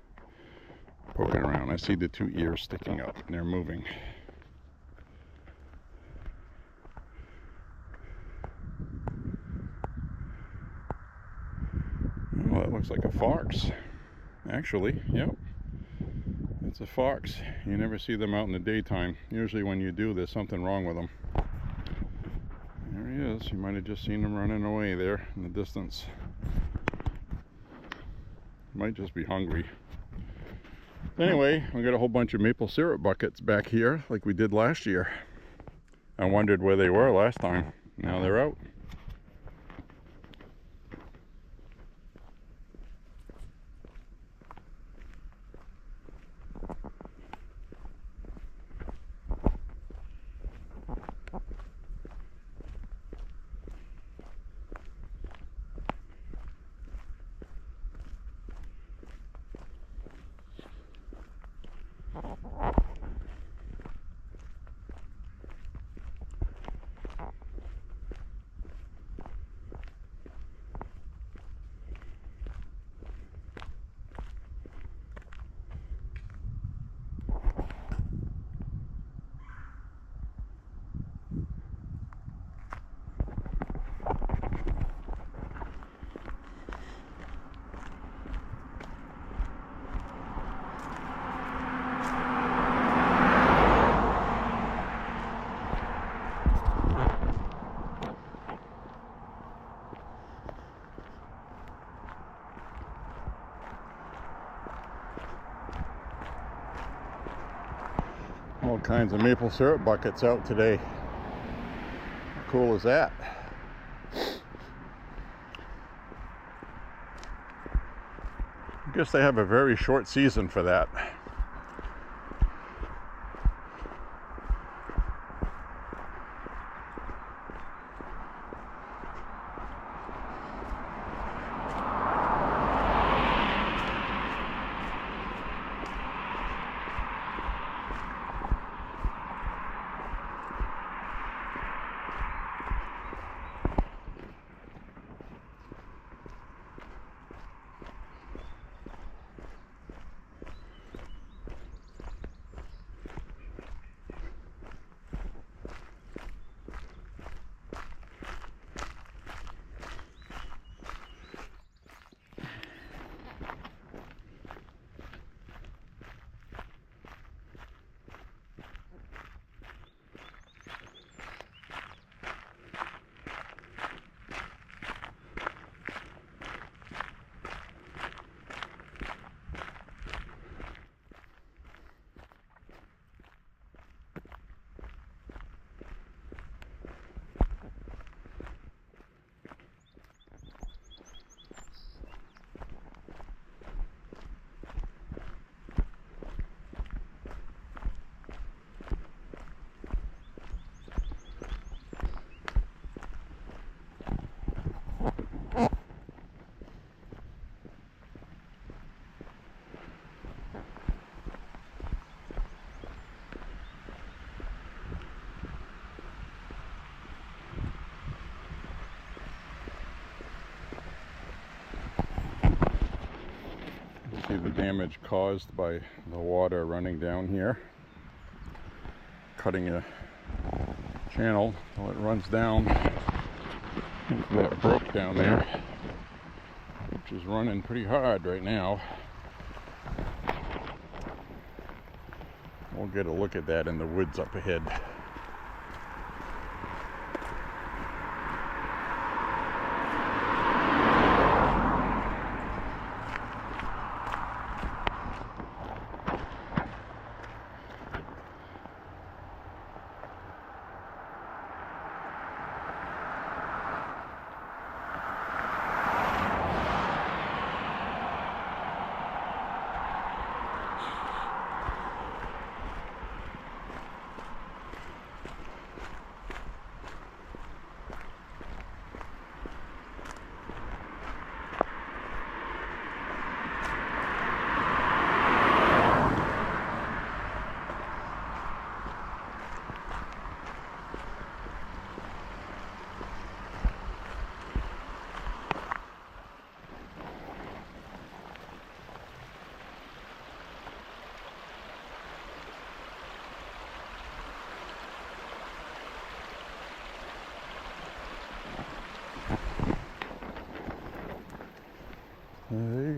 Speaker 1: poking around. I see the two ears sticking up and they're moving. Oh, that looks like a fox. Actually, yep. It's a fox. You never see them out in the daytime. Usually when you do, there's something wrong with them. There he is. You might have just seen him running away there in the distance. Might just be hungry. Anyway, we got a whole bunch of maple syrup buckets back here like we did last year. I wondered where they were last time. Now they're out. All kinds of maple syrup buckets out today. How cool is that? I guess they have a very short season for that. See the damage caused by the water running down here, cutting a channel while it runs down into that brook down there, which is running pretty hard right now. We'll get a look at that in the woods up ahead.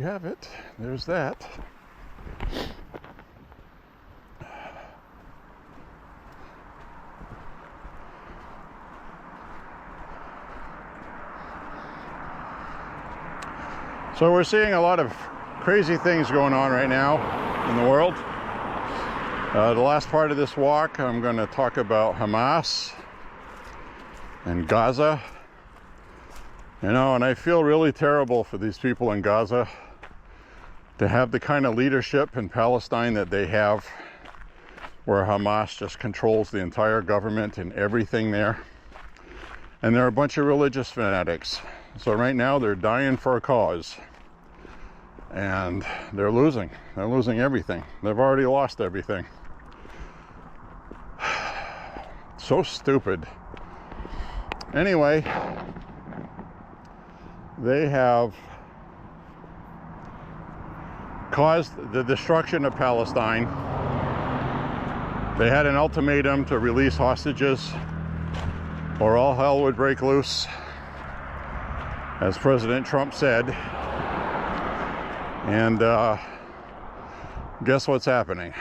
Speaker 1: have it. There's that. So we're seeing a lot of crazy things going on right now in the world. The last part of this walk, I'm going to talk about Hamas and Gaza. You know, and I feel really terrible for these people in Gaza to have the kind of leadership in Palestine that they have, where Hamas just controls the entire government and everything there. And they're a bunch of religious fanatics. So right now they're dying for a cause. And they're losing. They're losing everything. They've already lost everything. So stupid. Anyway, they have caused the destruction of Palestine. They had an ultimatum to release hostages or all hell would break loose, as President Trump said. And guess what's happening?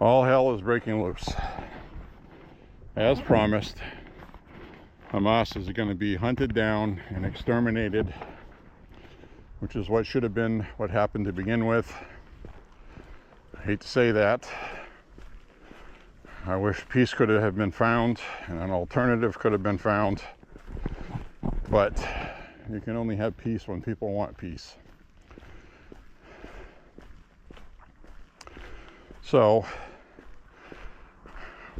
Speaker 1: All hell is breaking loose. As promised, Hamas is going to be hunted down and exterminated, which is what should have been what happened to begin with. I hate to say that. I wish peace could have been found and an alternative could have been found. But you can only have peace when people want peace. So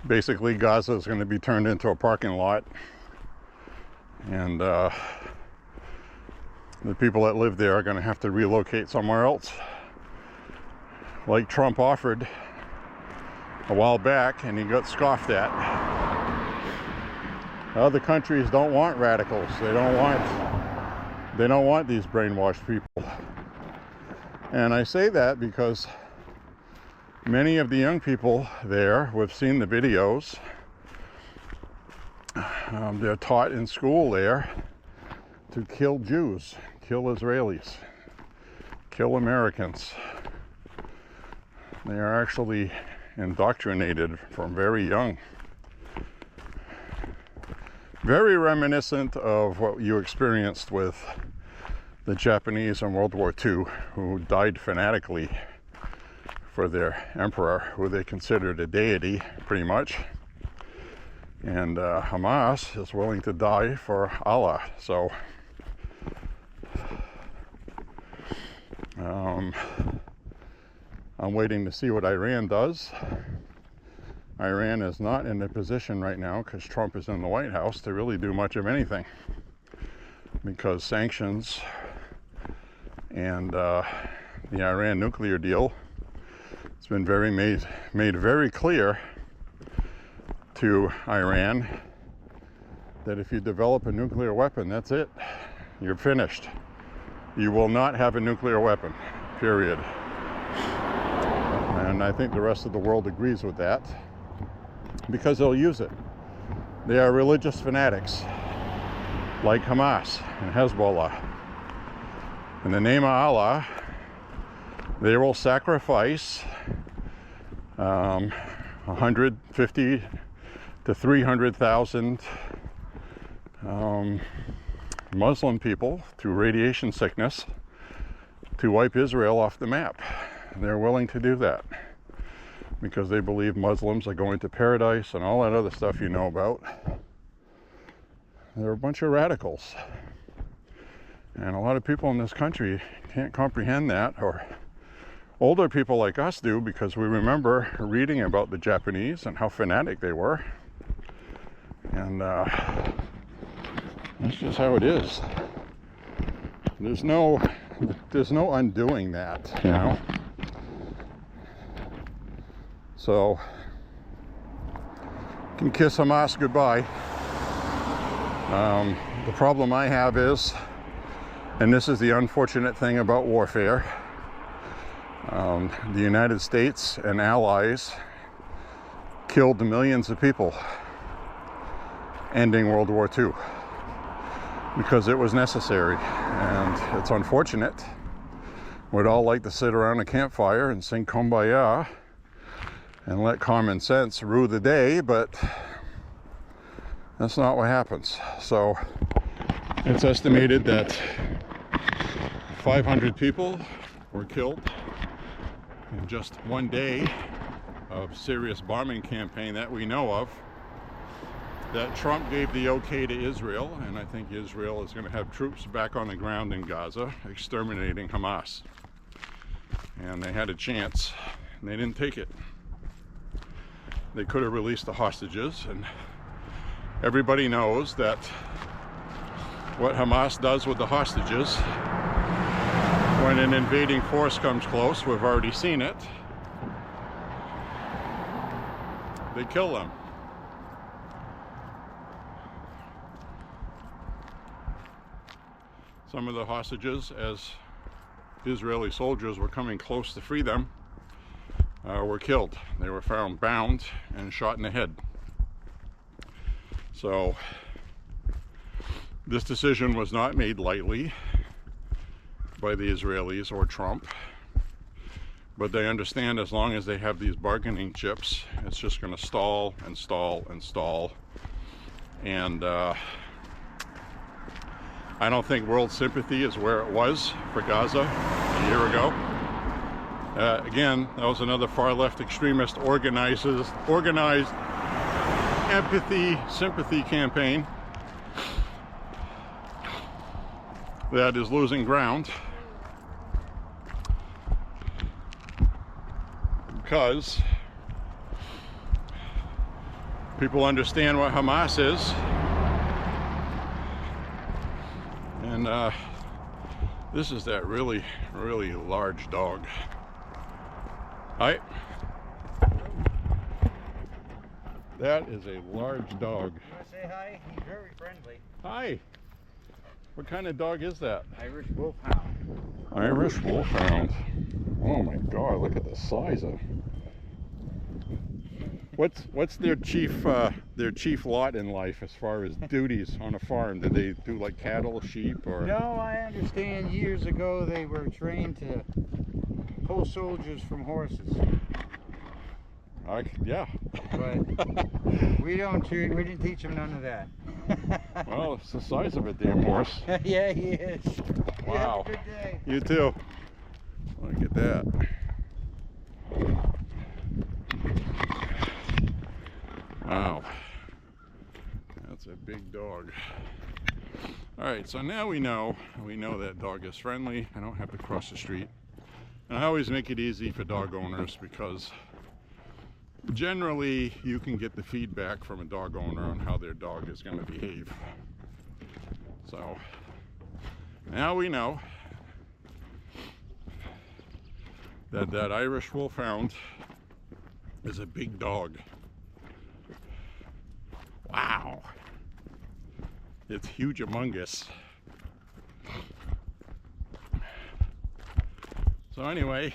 Speaker 1: basically Gaza is going to be turned into a parking lot, and the people that live there are going to have to relocate somewhere else, like Trump offered a while back and he got scoffed at. Other countries don't want radicals. They don't want these brainwashed people. And I say that because many of the young people there who have seen the videos, they're taught in school there to kill Jews, kill Israelis, kill Americans. They are actually indoctrinated from very young. Very reminiscent of what you experienced with the Japanese in World War II, who died fanatically for their emperor, who they considered a deity, pretty much. And Hamas is willing to die for Allah. So I'm waiting to see what Iran does. Iran is not in a position right now, because Trump is in the White House, to really do much of anything, because sanctions and the Iran nuclear deal, it's been made very clear to Iran that if you develop a nuclear weapon, that's it. You're finished. You will not have a nuclear weapon, period. And I think the rest of the world agrees with that, because they'll use it. They are religious fanatics, like Hamas and Hezbollah. In the name of Allah, they will sacrifice 150 to 300,000 Muslim people to radiation sickness to wipe Israel off the map. They're willing to do that because they believe Muslims are going to paradise and all that other stuff you know about. They're a bunch of radicals. And a lot of people in this country can't comprehend that, or older people like us do, because we remember reading about the Japanese and how fanatic they were. And that's just how it is. There's no undoing that, you know. So you can kiss Hamas goodbye. The problem I have is, and this is the unfortunate thing about warfare, the United States and allies killed millions of people ending World War II. because it was necessary. And it's unfortunate. We'd all like to sit around a campfire and sing Kumbaya and let common sense rule the day, but that's not what happens. So it's estimated that 500 people were killed in just one day of serious bombing campaign that we know of, that Trump gave the okay to Israel, and I think Israel is going to have troops back on the ground in Gaza exterminating Hamas. And they had a chance, and they didn't take it. They could have released the hostages, and everybody knows that what Hamas does with the hostages when an invading force comes close, we've already seen it, they kill them. Some of the hostages, as Israeli soldiers were coming close to free them, were killed. They were found bound and shot in the head. So this decision was not made lightly by the Israelis or Trump, but they understand as long as they have these bargaining chips, it's just going to stall and stall and stall. And I don't think world sympathy is where it was for Gaza a year ago. Again, that was another far left extremist organized empathy, sympathy campaign that is losing ground because people understand what Hamas is. And this is that really, really large dog. Hi. That is a large dog.
Speaker 3: You want to say hi? He's very friendly.
Speaker 1: Hi. What kind of dog is that?
Speaker 3: Irish Wolfhound.
Speaker 1: Irish Wolfhound. Oh my God! Look at the size of. What's their chief lot in life as far as duties on a farm? Did they do like cattle, sheep, or?
Speaker 3: No, I understand years ago they were trained to pull soldiers from horses.
Speaker 1: Yeah.
Speaker 3: But we didn't teach them none of that.
Speaker 1: Well, it's the size of a damn horse.
Speaker 3: Yeah, he is.
Speaker 1: Wow.
Speaker 3: You have a good day.
Speaker 1: You too. Look at that. Wow. That's a big dog. Alright, so now we know that dog is friendly. I don't have to cross the street. And I always make it easy for dog owners because generally you can get the feedback from a dog owner on how their dog is going to behave. So now we know that Irish Wolfhound is a big dog. Wow. It's huge among us. So anyway,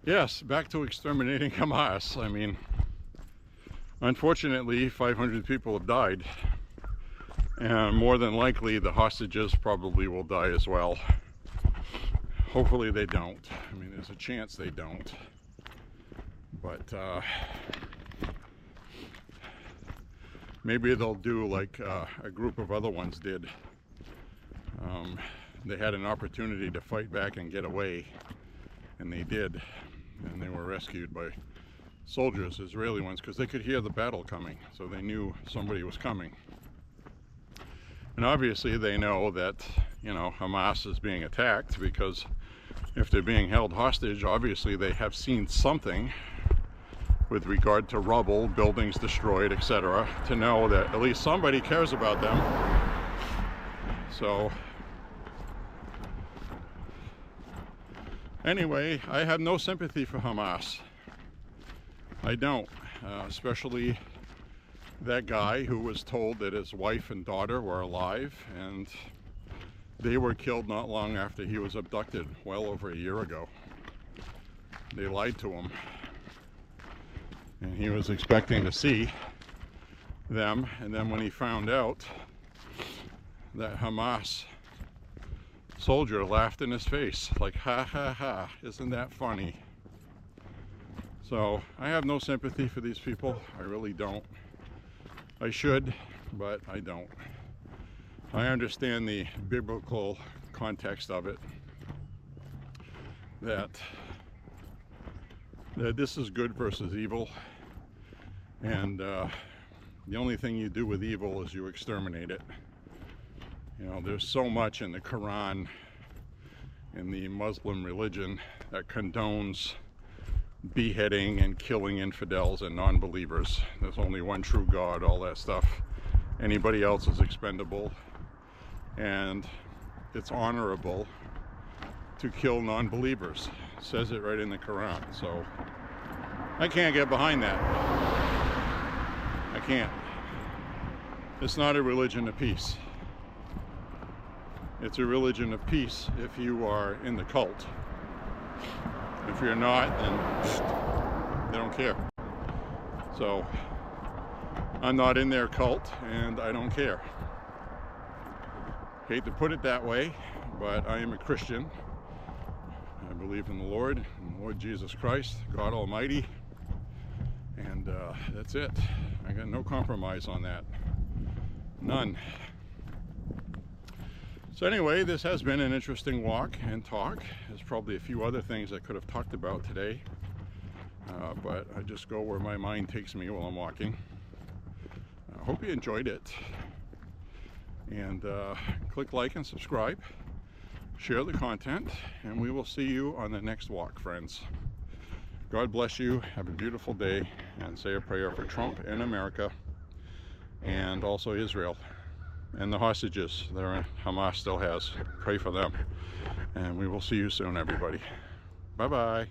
Speaker 1: yes, back to exterminating Hamas. I mean, unfortunately, 500 people have died. And more than likely, the hostages probably will die as well. Hopefully they don't. I mean, there's a chance they don't. But maybe they'll do like a group of other ones did. They had an opportunity to fight back and get away, and they did. And they were rescued by soldiers, Israeli ones, because they could hear the battle coming, so they knew somebody was coming. And obviously they know that, you know, Hamas is being attacked, because if they're being held hostage, obviously they have seen something with regard to rubble, buildings destroyed, etc., to know that at least somebody cares about them. So anyway, I have no sympathy for Hamas. I don't, especially that guy who was told that his wife and daughter were alive, and they were killed not long after he was abducted, well over a year ago. They lied to him, and he was expecting to see them, and then when he found out that Hamas soldier laughed in his face, like, ha ha ha, isn't that funny? So I have no sympathy for these people. I really don't. I should, but I don't. I understand the biblical context of it, that this is good versus evil, and the only thing you do with evil is you exterminate it. You know, there's so much in the Quran, in the Muslim religion, that condones beheading and killing infidels and non-believers. There's only one true God, all that stuff. Anybody else is expendable, and it's honorable to kill non-believers. It says it right in the Quran. So I can't get behind that. I can't. It's not a religion of peace. It's a religion of peace if you are in the cult. If you're not, then they don't care. So I'm not in their cult, and I don't care. Hate to put it that way, but I am a Christian. I believe in the Lord, in the Lord Jesus Christ, God Almighty, and that's it. I got no compromise on that. None. So anyway, this has been an interesting walk and talk. There's probably a few other things I could have talked about today, but I just go where my mind takes me while I'm walking. I hope you enjoyed it, and click like and subscribe, share the content, and we will see you on the next walk, friends. God bless you, have a beautiful day, and say a prayer for Trump and America, and also Israel, and the hostages that Hamas still has. Pray for them, and we will see you soon, everybody. Bye-bye.